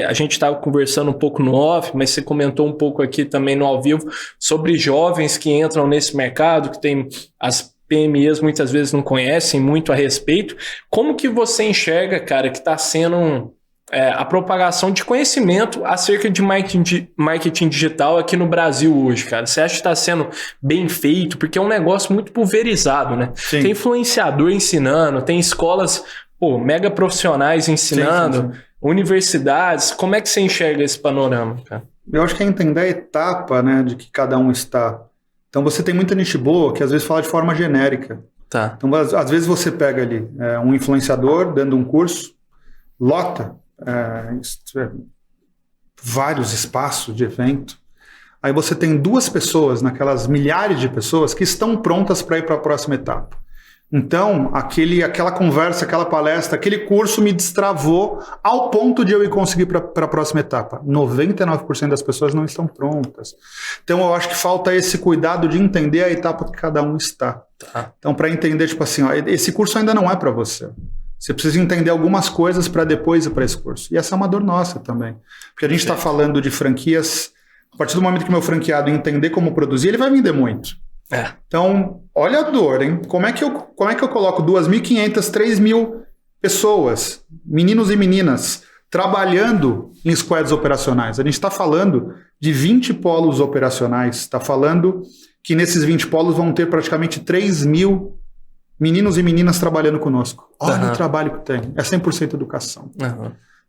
Speaker 1: a gente estava conversando um pouco no off, mas você comentou um pouco aqui também no ao vivo sobre jovens que entram nesse mercado, que tem as PMEs muitas vezes não conhecem muito a respeito. Como que você enxerga, cara, que está sendo a propagação de conhecimento acerca de marketing digital aqui no Brasil hoje, cara? Você acha que está sendo bem feito? Porque é um negócio muito pulverizado, né?
Speaker 2: Sim.
Speaker 1: Tem influenciador ensinando, tem escolas mega profissionais ensinando, sim. Universidades. Como é que você enxerga esse panorama, cara?
Speaker 2: Eu acho que é entender a etapa, né, de que cada um está. Então você tem muita niche boa que às vezes fala de forma genérica.
Speaker 1: Tá.
Speaker 2: Então às vezes você pega ali um influenciador dando um curso, lota vários espaços de evento. Aí você tem 2 pessoas naquelas milhares de pessoas que estão prontas para ir para a próxima etapa. Então, aquela conversa, aquela palestra, aquele curso me destravou ao ponto de eu ir conseguir para a próxima etapa. 99% das pessoas não estão prontas. Então, eu acho que falta esse cuidado de entender a etapa que cada um está.
Speaker 1: Tá.
Speaker 2: Então, para entender, tipo assim, ó, esse curso ainda não é para você. Você precisa entender algumas coisas para depois ir para esse curso. E essa é uma dor nossa também. Porque a gente está falando de franquias, a partir do momento que o meu franqueado entender como produzir, ele vai vender muito. Então, olha a dor, hein? Como é que eu coloco 2.500, 3.000 pessoas, meninos e meninas, trabalhando em squads operacionais? A gente está falando de 20 polos operacionais. Está falando que nesses 20 polos vão ter praticamente 3.000 meninos e meninas trabalhando conosco. Olha o trabalho que tem. É 100% educação.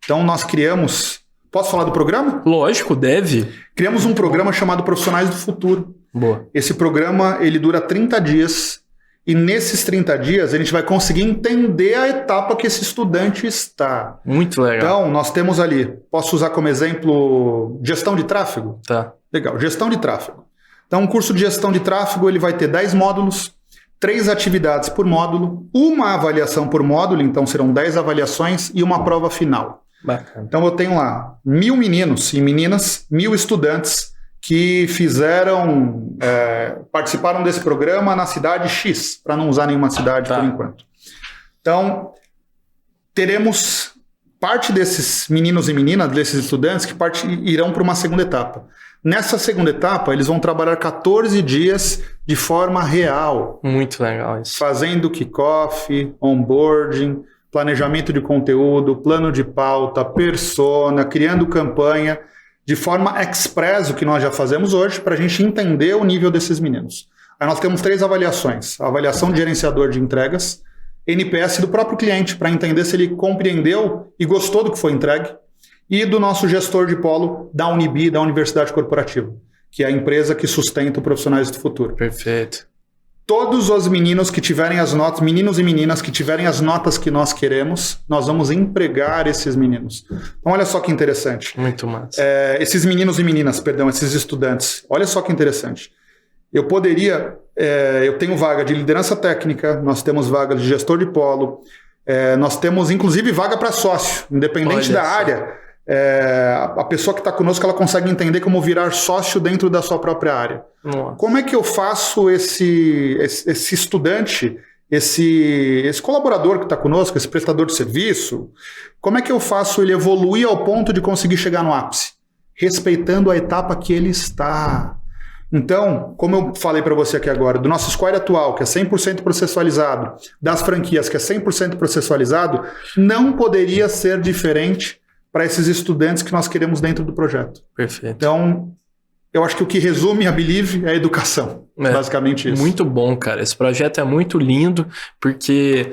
Speaker 2: Então, nós criamos... Posso falar do programa?
Speaker 1: Lógico, deve.
Speaker 2: Criamos um programa chamado Profissionais do Futuro.
Speaker 1: Boa.
Speaker 2: Esse programa, ele dura 30 dias. E nesses 30 dias, a gente vai conseguir entender a etapa que esse estudante está.
Speaker 1: Muito legal.
Speaker 2: Então, nós temos ali... Posso usar como exemplo gestão de tráfego?
Speaker 1: Tá.
Speaker 2: Legal, gestão de tráfego. Então, um curso de gestão de tráfego, ele vai ter 10 módulos, 3 atividades por módulo, uma avaliação por módulo, então serão 10 avaliações e uma prova final.
Speaker 1: Bacana.
Speaker 2: Então eu tenho lá 1.000 meninos e meninas, 1.000 estudantes que participaram desse programa na cidade X, para não usar nenhuma cidade por enquanto. Então, teremos parte desses meninos e meninas, desses estudantes, que irão para uma segunda etapa. Nessa segunda etapa, eles vão trabalhar 14 dias de forma real.
Speaker 1: Muito legal isso.
Speaker 2: Fazendo kickoff, onboarding, planejamento de conteúdo, plano de pauta, persona, criando campanha, de forma express, o que nós já fazemos hoje, para a gente entender o nível desses meninos. Aí nós temos 3 avaliações. A avaliação de gerenciador de entregas, NPS do próprio cliente, para entender se ele compreendeu e gostou do que foi entregue, e do nosso gestor de polo da Unibi, da Universidade Corporativa, que é a empresa que sustenta o Profissionais do Futuro.
Speaker 1: Perfeito.
Speaker 2: Todos os meninos que tiverem as notas, meninos e meninas que tiverem as notas que nós queremos, nós vamos empregar esses meninos. Então, olha só que interessante.
Speaker 1: Muito massa.
Speaker 2: Esses meninos e meninas, esses estudantes, olha só que interessante. Eu tenho vaga de liderança técnica, nós temos vaga de gestor de polo, nós temos, inclusive, vaga para sócio, independente da área. A pessoa que está conosco, ela consegue entender como virar sócio dentro da sua própria área.
Speaker 1: Nossa.
Speaker 2: Como é que eu faço esse estudante, esse colaborador que está conosco, esse prestador de serviço, como é que eu faço ele evoluir ao ponto de conseguir chegar no ápice? Respeitando a etapa que ele está. Então, como eu falei para você aqui agora, do nosso squad atual, que é 100% processualizado, das franquias, que é 100% processualizado, não poderia ser diferente para esses estudantes que nós queremos dentro do projeto.
Speaker 1: Perfeito.
Speaker 2: Então, eu acho que o que resume a Believe é a educação. Basicamente isso.
Speaker 1: Muito bom, cara. Esse projeto é muito lindo, porque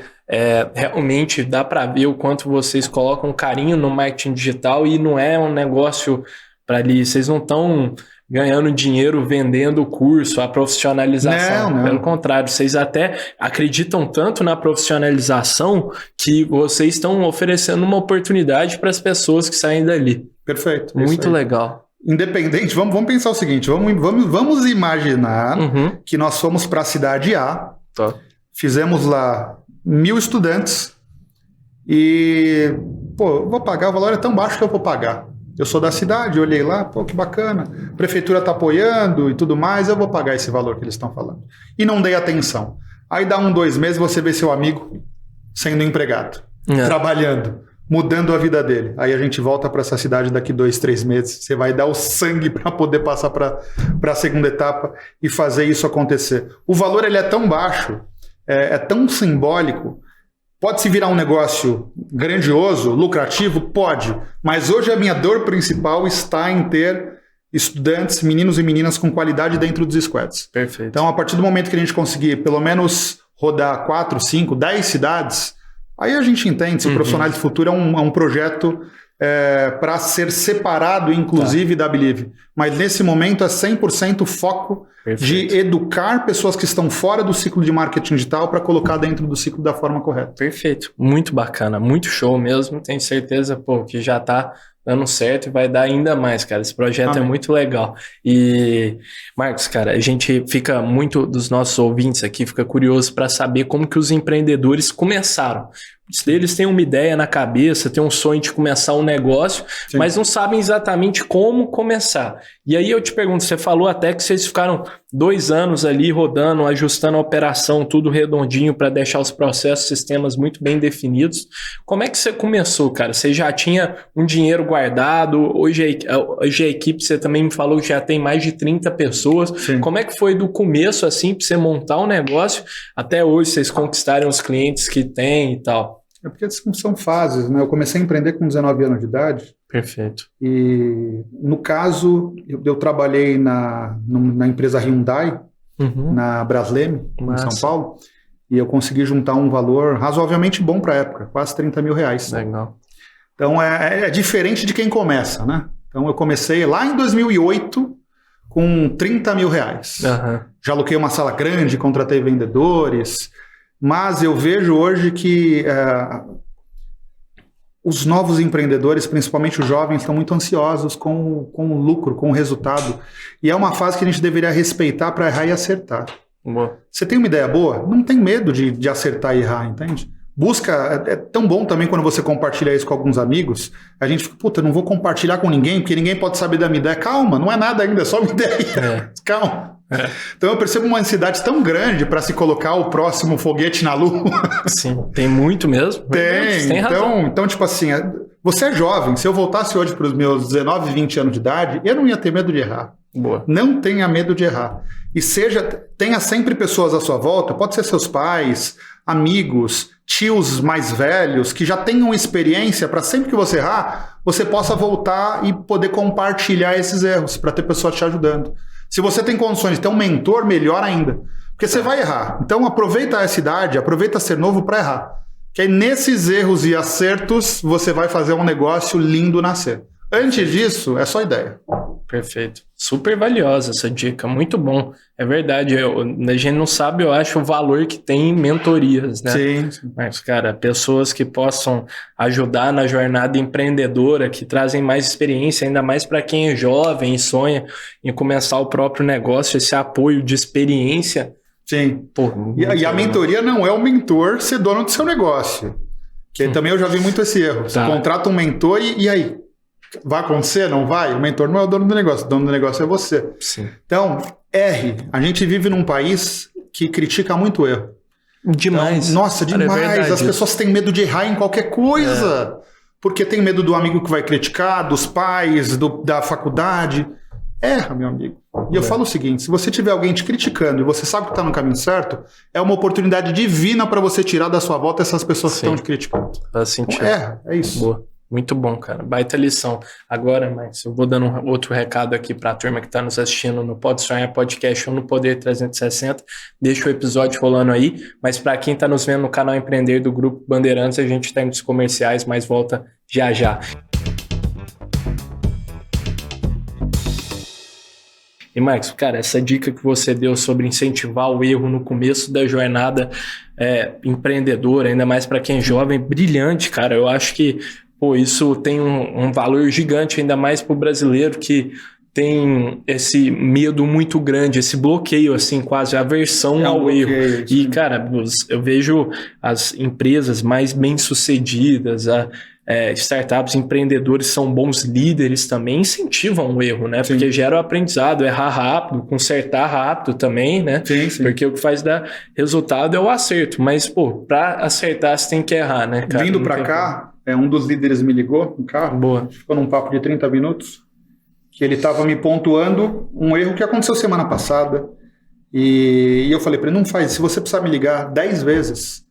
Speaker 1: realmente dá para ver o quanto vocês colocam carinho no marketing digital e não é um negócio para ali. Vocês não estão ganhando dinheiro vendendo o curso, a profissionalização.
Speaker 2: Não.
Speaker 1: Pelo contrário, vocês até acreditam tanto na profissionalização que vocês estão oferecendo uma oportunidade para as pessoas que saem dali.
Speaker 2: Perfeito.
Speaker 1: Muito legal.
Speaker 2: Independente, vamos pensar o seguinte, vamos imaginar que nós fomos para a cidade A, fizemos lá 1.000 estudantes e, vou pagar, o valor é tão baixo que eu vou pagar. Eu sou da cidade, olhei lá, que bacana, a prefeitura está apoiando e tudo mais, eu vou pagar esse valor que eles estão falando. E não dei atenção. Aí dá 2 meses, você vê seu amigo sendo empregado, trabalhando, mudando a vida dele. Aí a gente volta para essa cidade daqui 2, 3 meses, você vai dar o sangue para poder passar para a segunda etapa e fazer isso acontecer. O valor ele é tão baixo, é tão simbólico. Pode-se virar um negócio grandioso, lucrativo? Pode. Mas hoje a minha dor principal está em ter estudantes, meninos e meninas com qualidade dentro dos squads.
Speaker 1: Perfeito.
Speaker 2: Então, a partir do momento que a gente conseguir pelo menos rodar 4, 5, 10 cidades, aí a gente entende se o Profissionais do Futuro é um projeto para ser separado, inclusive, da Believe. Mas nesse momento é 100% foco de educar pessoas que estão fora do ciclo de marketing digital para colocar dentro do ciclo da forma correta.
Speaker 1: Perfeito. Muito bacana. Muito show mesmo. Tenho certeza que já está dando certo e vai dar ainda mais, cara. Esse projeto é muito legal. E, Marcos, cara, a gente fica muito, dos nossos ouvintes aqui, fica curioso para saber como que os empreendedores começaram. Muitos deles têm uma ideia na cabeça, têm um sonho de começar um negócio, sim, mas não sabem exatamente como começar. E aí eu te pergunto, você falou até que vocês ficaram 2 anos ali rodando, ajustando a operação, tudo redondinho para deixar os processos, sistemas muito bem definidos. Como é que você começou, cara? Você já tinha um dinheiro guardado? Hoje a equipe, você também me falou que já tem mais de 30 pessoas. Sim. Como é que foi do começo, assim, para você montar um negócio, até hoje vocês conquistarem os clientes que tem e tal?
Speaker 2: É porque são fases, né? Eu comecei a empreender com 19 anos de idade.
Speaker 1: Perfeito.
Speaker 2: E, no caso, eu trabalhei na empresa Hyundai, na Brasleme, em São Paulo, e eu consegui juntar um valor razoavelmente bom para a época, quase 30 mil reais.
Speaker 1: Legal.
Speaker 2: Então, é diferente de quem começa, né? Então, eu comecei lá em 2008 com 30 mil reais. Já aloquei uma sala grande, contratei vendedores, mas eu vejo hoje que os novos empreendedores, principalmente os jovens, estão muito ansiosos com o lucro, com o resultado. E é uma fase que a gente deveria respeitar para errar e acertar.
Speaker 1: Boa.
Speaker 2: Você tem uma ideia boa? Não tem medo de acertar e errar, entende? Busca, é tão bom também quando você compartilha isso com alguns amigos, a gente fica, puta, não vou compartilhar com ninguém, porque ninguém pode saber da minha ideia. Calma, não é nada ainda, é só uma ideia. Calma. Então eu percebo uma ansiedade tão grande para se colocar o próximo foguete na Lua.
Speaker 1: Sim, tem muito mesmo.
Speaker 2: Tem razão. Então, tipo assim, você é jovem, se eu voltasse hoje para os meus 19, 20 anos de idade, eu não ia ter medo de errar.
Speaker 1: Boa.
Speaker 2: Não tenha medo de errar. E tenha sempre pessoas à sua volta, pode ser seus pais, amigos, tios mais velhos, que já tenham experiência para sempre que você errar, você possa voltar e poder compartilhar esses erros, para ter pessoas te ajudando. Se você tem condições de ter um mentor, melhor ainda. Porque você vai errar. Então aproveita essa idade, aproveita ser novo para errar. Que aí nesses erros e acertos, você vai fazer um negócio lindo nascer. Antes disso, é só ideia.
Speaker 1: Perfeito. Super valiosa essa dica, muito bom. É verdade, a gente não sabe, eu acho, o valor que tem em mentorias, né?
Speaker 2: Sim.
Speaker 1: Mas, cara, pessoas que possam ajudar na jornada empreendedora, que trazem mais experiência, ainda mais para quem é jovem e sonha em começar o próprio negócio, esse apoio de experiência.
Speaker 2: Sim. Pô, e a mentoria não é o mentor ser dono do seu negócio. Que também eu já vi muito esse erro. Você contrata um mentor e aí? Vai acontecer? Não vai? O mentor não é o dono do negócio. O dono do negócio é você.
Speaker 1: Sim.
Speaker 2: Então, erre. A gente vive num país que critica muito erro.
Speaker 1: Demais.
Speaker 2: Então, nossa, demais. As pessoas têm medo de errar em qualquer coisa. Porque tem medo do amigo que vai criticar, dos pais, da faculdade. Erra, meu amigo. E eu falo o seguinte, se você tiver alguém te criticando e você sabe que está no caminho certo, é uma oportunidade divina para você tirar da sua volta essas pessoas que estão te criticando.
Speaker 1: Faz sentido.
Speaker 2: Então, erra, é isso.
Speaker 1: Boa. Muito bom, cara. Baita lição. Agora, Max, eu vou dando outro recado aqui para a turma que está nos assistindo no Pode Sonhar Podcast ou no Poder 360. Deixa o episódio rolando aí. Mas para quem está nos vendo no canal Empreender do Grupo Bandeirantes, a gente tem muitos comerciais, mas volta já já. E, Marcos, cara, essa dica que você deu sobre incentivar o erro no começo da jornada empreendedora, ainda mais para quem é jovem, brilhante, cara. Eu acho que isso tem um valor gigante, ainda mais para o brasileiro que tem esse medo muito grande, esse bloqueio, assim, quase aversão ao erro. E, cara, eu vejo as empresas mais bem-sucedidas, startups, empreendedores são bons líderes também, incentivam o erro, né? Sim. Porque gera o aprendizado, errar rápido, consertar rápido também, né?
Speaker 2: Sim.
Speaker 1: Porque o que faz dar resultado é o acerto, mas, para acertar você tem que errar, né, cara?
Speaker 2: Vindo para cá, um dos líderes me ligou no carro,
Speaker 1: Boa.
Speaker 2: Ficou num papo de 30 minutos, que ele estava me pontuando um erro que aconteceu semana passada, e eu falei para ele, não faz, se você precisar me ligar 10 vezes,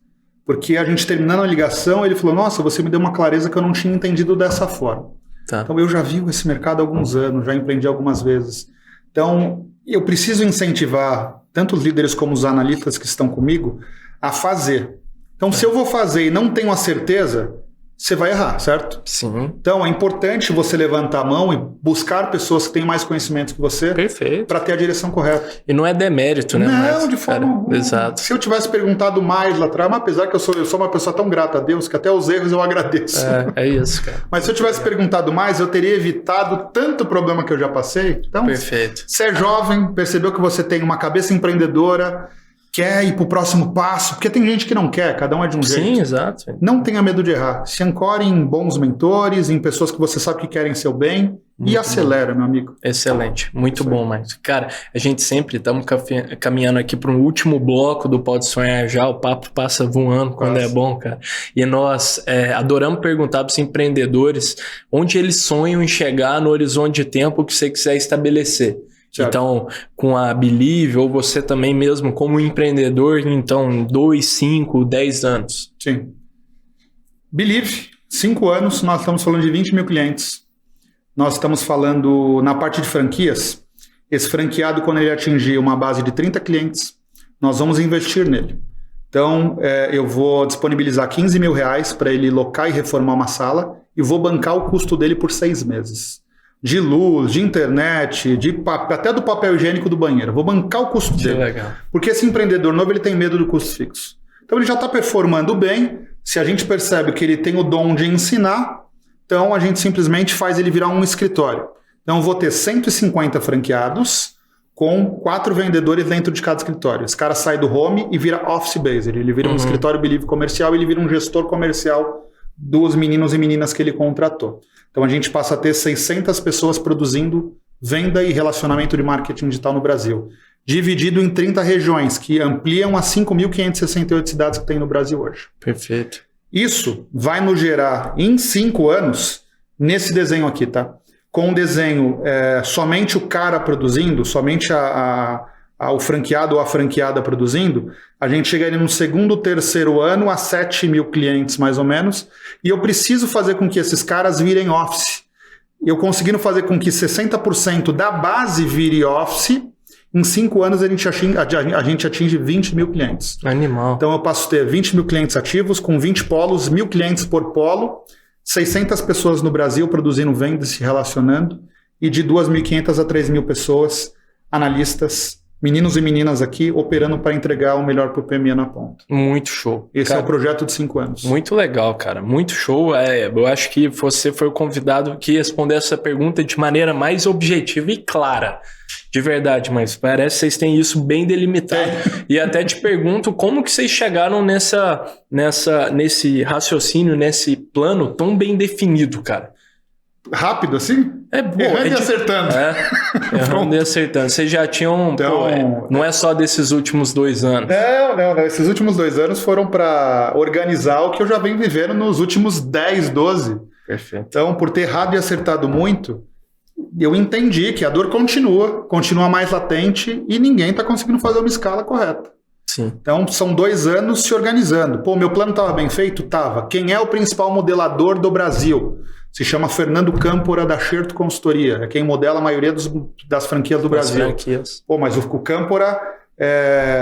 Speaker 2: porque a gente terminando a ligação, ele falou, nossa, você me deu uma clareza que eu não tinha entendido dessa forma.
Speaker 1: Tá.
Speaker 2: Então eu já vi esse mercado há alguns anos, já empreendi algumas vezes. Então eu preciso incentivar tanto os líderes como os analistas que estão comigo a fazer. Então se eu vou fazer e não tenho a certeza, você vai errar, certo?
Speaker 1: Sim.
Speaker 2: Então é importante você levantar a mão e buscar pessoas que têm mais conhecimento que você
Speaker 1: Perfeito.
Speaker 2: para ter a direção correta.
Speaker 1: E não é demérito, né?
Speaker 2: Não, de forma alguma.
Speaker 1: Exato.
Speaker 2: Se eu tivesse perguntado mais lá atrás, mas apesar que eu sou uma pessoa tão grata a Deus que até os erros eu agradeço.
Speaker 1: É isso, cara.
Speaker 2: Mas se eu tivesse perguntado mais, eu teria evitado tanto problema que eu já passei. Então,
Speaker 1: Perfeito.
Speaker 2: você é jovem, percebeu que você tem uma cabeça empreendedora, quer ir pro próximo passo, porque tem gente que não quer, cada um é de um jeito.
Speaker 1: Sim, exato.
Speaker 2: Não tenha medo de errar. Se ancore em bons mentores, em pessoas que você sabe que querem seu bem e acelera, meu amigo.
Speaker 1: Excelente, muito bom, Márcio. Cara, a gente sempre estamos caminhando aqui para o último bloco do Pode Sonhar Já, o papo passa voando quando é bom, cara. E nós adoramos perguntar para os empreendedores onde eles sonham em chegar no horizonte de tempo que você quiser estabelecer. Certo. Então, com a Believe, ou você também mesmo como empreendedor, então, 2, 5, 10 anos.
Speaker 2: Sim. Believe, 5 anos, nós estamos falando de 20 mil clientes. Nós estamos falando na parte de franquias. Esse franqueado, quando ele atingir uma base de 30 clientes, nós vamos investir nele. Então, eu vou disponibilizar 15 mil reais para ele locar e reformar uma sala e vou bancar o custo dele por 6 meses. De luz, de internet, até do papel higiênico do banheiro. Vou bancar o custo dele.
Speaker 1: Legal.
Speaker 2: Porque esse empreendedor novo ele tem medo do custo fixo. Então ele já está performando bem. Se a gente percebe que ele tem o dom de ensinar, então a gente simplesmente faz ele virar um escritório. Então eu vou ter 150 franqueados com 4 vendedores dentro de cada escritório. Esse cara sai do home e vira office based. Ele vira um escritório Believe comercial, ele vira um gestor comercial dos meninos e meninas que ele contratou. Então a gente passa a ter 600 pessoas produzindo venda e relacionamento de marketing digital no Brasil, dividido em 30 regiões, que ampliam as 5.568 cidades que tem no Brasil hoje.
Speaker 1: Perfeito.
Speaker 2: Isso vai nos gerar, em 5 anos, nesse desenho aqui, tá? Com um desenho somente o cara produzindo, somente o franqueado ou a franqueada produzindo, a gente chegaria no segundo, terceiro ano a 7 mil clientes, mais ou menos, e eu preciso fazer com que esses caras virem office. Eu conseguindo fazer com que 60% da base vire office, em 5 anos a gente atinge 20 mil clientes.
Speaker 1: Animal.
Speaker 2: Então eu passo a ter 20 mil clientes ativos, com 20 polos, 1.000 clientes por polo, 600 pessoas no Brasil produzindo vendas e se relacionando, e de 2.500 a 3.000 pessoas, analistas, meninos e meninas aqui, operando para entregar o melhor para o PME na ponta.
Speaker 1: Muito show.
Speaker 2: Esse
Speaker 1: cara,
Speaker 2: é o projeto de 5 anos.
Speaker 1: Muito legal, cara. Muito show. Eu acho que você foi o convidado que respondeu essa pergunta de maneira mais objetiva e clara. De verdade, mas parece que vocês têm isso bem delimitado. E até te pergunto como que vocês chegaram nesse raciocínio, nesse plano tão bem definido, cara.
Speaker 2: Rápido assim?
Speaker 1: Errando
Speaker 2: e acertando.
Speaker 1: Errando e acertando. Vocês já tinham...
Speaker 2: Então,
Speaker 1: não é só desses últimos 2 anos.
Speaker 2: Não. Esses últimos 2 anos foram para organizar o que eu já venho vivendo nos últimos 10, 12.
Speaker 1: Perfeito.
Speaker 2: Então, por ter errado e acertado muito, eu entendi que a dor continua mais latente e ninguém está conseguindo fazer uma escala correta.
Speaker 1: Sim.
Speaker 2: Então, são 2 anos se organizando. Pô, meu plano estava bem feito? Tava. Quem é o principal modelador do Brasil? Se chama Fernando Câmpora, da Xerto Consultoria. É quem modela a maioria das franquias do Brasil.
Speaker 1: Franquias.
Speaker 2: Pô, mas o Câmpora,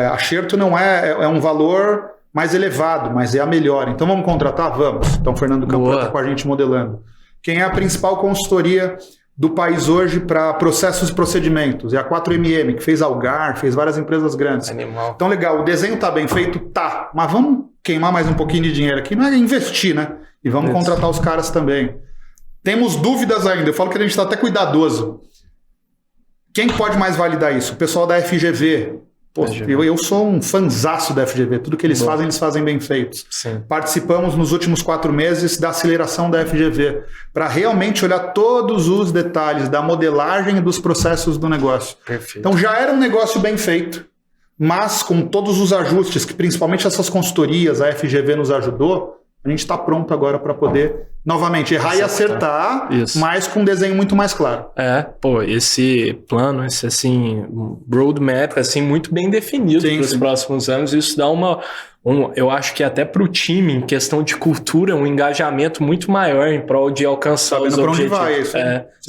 Speaker 2: a Xerto não é um valor mais elevado, mas é a melhor. Então vamos contratar? Vamos. Então Fernando Câmpora está com a gente modelando. Quem é a principal consultoria do país hoje para processos e procedimentos? É a 4MM, que fez Algar, fez várias empresas grandes.
Speaker 1: Animal.
Speaker 2: Então legal, o desenho está bem feito? Tá. Mas vamos queimar mais um pouquinho de dinheiro aqui? Não é investir, né? E vamos contratar os caras também. Temos dúvidas ainda, eu falo que a gente está até cuidadoso. Quem pode mais validar isso? O pessoal da FGV. Pô, eu sou um fanzaço da FGV, tudo que eles fazem bem feitos.
Speaker 1: Sim.
Speaker 2: Participamos nos últimos 4 meses da aceleração da FGV, para realmente olhar todos os detalhes da modelagem e dos processos do negócio.
Speaker 1: Perfeito.
Speaker 2: Então já era um negócio bem feito, mas com todos os ajustes que principalmente essas consultorias, a FGV nos ajudou, a gente está pronto agora para poder Novamente, errar e acertar,
Speaker 1: Isso.
Speaker 2: mas com um desenho muito mais claro.
Speaker 1: Esse plano, esse assim, roadmap, assim, muito bem definido para os próximos anos, isso dá eu acho que até para o time, em questão de cultura, um engajamento muito maior em prol de alcançar os objetivos.
Speaker 2: Sabendo para onde vai isso.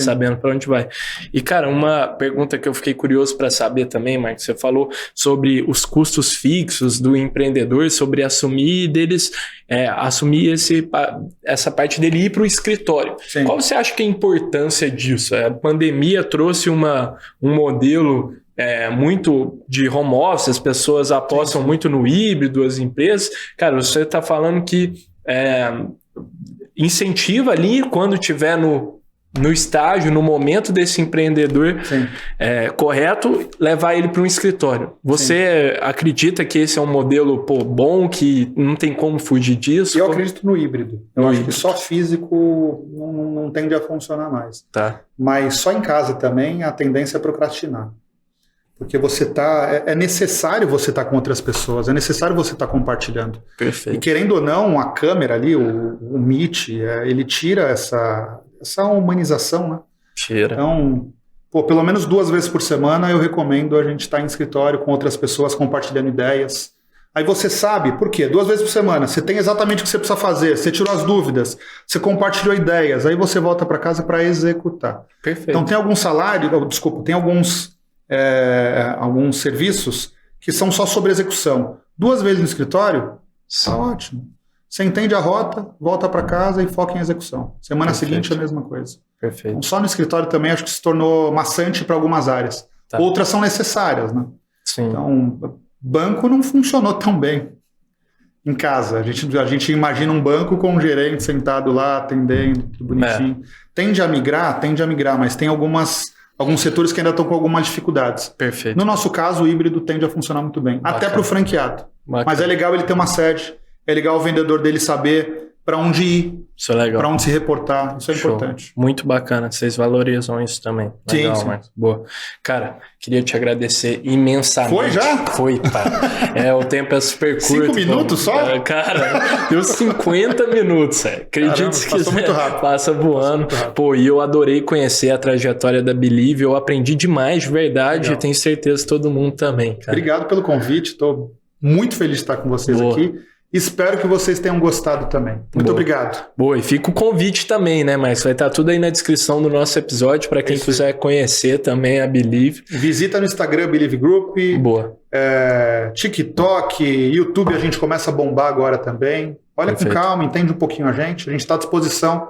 Speaker 1: Sabendo para onde vai. E, cara, uma pergunta que eu fiquei curioso para saber também, Marcos, você falou sobre os custos fixos do empreendedor, sobre assumir essa parte dele ir para o escritório.
Speaker 2: Sim.
Speaker 1: Qual você acha que é a importância disso? A pandemia trouxe um modelo muito de home office, as pessoas apostam muito no híbrido, as empresas. Cara, você está falando que incentiva ali, quando tiver no estágio, no momento desse empreendedor correto, levar ele para um escritório. Você acredita que esse é um modelo bom, que não tem como fugir disso?
Speaker 2: Eu acredito no híbrido. Eu acho que só físico não tende a funcionar mais.
Speaker 1: Tá.
Speaker 2: Mas só em casa também a tendência é procrastinar. Porque é necessário você estar com outras pessoas, é necessário você estar compartilhando.
Speaker 1: Perfeito.
Speaker 2: E querendo ou não, a câmera ali, o Meet, ele tira essa humanização, né?
Speaker 1: Tira.
Speaker 2: Então, pelo menos 2 vezes por semana eu recomendo a gente estar em escritório com outras pessoas compartilhando ideias. Aí você sabe, por quê? 2 vezes por semana, você tem exatamente o que você precisa fazer, você tirou as dúvidas, você compartilhou ideias, aí você volta para casa para executar.
Speaker 1: Perfeito.
Speaker 2: Então tem alguns tem alguns serviços que são só sobre execução. 2 vezes no escritório, tá ótimo. Você entende a rota, volta para casa e foca em execução. Semana seguinte é a mesma coisa.
Speaker 1: Perfeito.
Speaker 2: Então, só no escritório também acho que se tornou maçante para algumas áreas.
Speaker 1: Tá.
Speaker 2: Outras são necessárias, né?
Speaker 1: Sim.
Speaker 2: Então, banco não funcionou tão bem em casa. A gente imagina um banco com um gerente sentado lá, atendendo, tudo bonitinho. Tende a migrar, mas tem alguns setores que ainda estão com algumas dificuldades.
Speaker 1: Perfeito.
Speaker 2: No nosso caso, o híbrido tende a funcionar muito bem. Bacana. Até para o franqueado. Bacana. Mas é legal ele ter uma sede, é legal o vendedor dele saber para onde ir,
Speaker 1: isso é legal,
Speaker 2: para onde se reportar, isso é
Speaker 1: show.
Speaker 2: Importante.
Speaker 1: Muito bacana, vocês valorizam isso também. Legal,
Speaker 2: sim.
Speaker 1: Marcos. Boa. Cara, queria te agradecer imensamente.
Speaker 2: Foi já?
Speaker 1: Foi, cara. O tempo é super curto.
Speaker 2: 5 minutos só?
Speaker 1: Cara, deu 50 minutos, acredite se quiser.
Speaker 2: Passou muito rápido.
Speaker 1: Passa voando. E eu adorei conhecer a trajetória da Believe, eu aprendi demais, de verdade, legal. E tenho certeza que todo mundo também, cara.
Speaker 2: Obrigado pelo convite, estou muito feliz de estar com vocês aqui. Espero que vocês tenham gostado também. Muito obrigado.
Speaker 1: Boa, e fica o convite também, né, Marcos? Vai estar tudo aí na descrição do nosso episódio para quem quiser conhecer também a Believe.
Speaker 2: Visita no Instagram Believe Group.
Speaker 1: Boa.
Speaker 2: TikTok, YouTube a gente começa a bombar agora também. Olha com calma, entende um pouquinho a gente está à disposição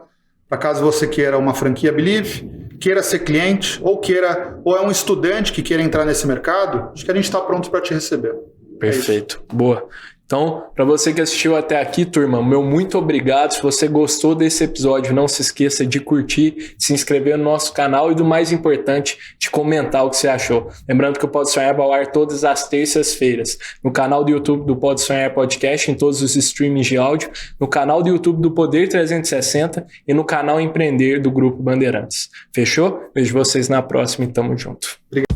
Speaker 2: para caso você queira uma franquia Believe, queira ser cliente ou é um estudante que queira entrar nesse mercado, acho que a gente está pronto para te receber.
Speaker 1: Perfeito. Boa. Então, para você que assistiu até aqui, turma, meu muito obrigado. Se você gostou desse episódio, não se esqueça de curtir, de se inscrever no nosso canal e, do mais importante, de comentar o que você achou. Lembrando que o Pode Sonhar vai ao ar todas as terças-feiras, no canal do YouTube do Pode Sonhar Podcast, em todos os streamings de áudio, no canal do YouTube do Poder 360 e no canal Empreender do Grupo Bandeirantes. Fechou? Vejo vocês na próxima e tamo junto.
Speaker 2: Obrigado.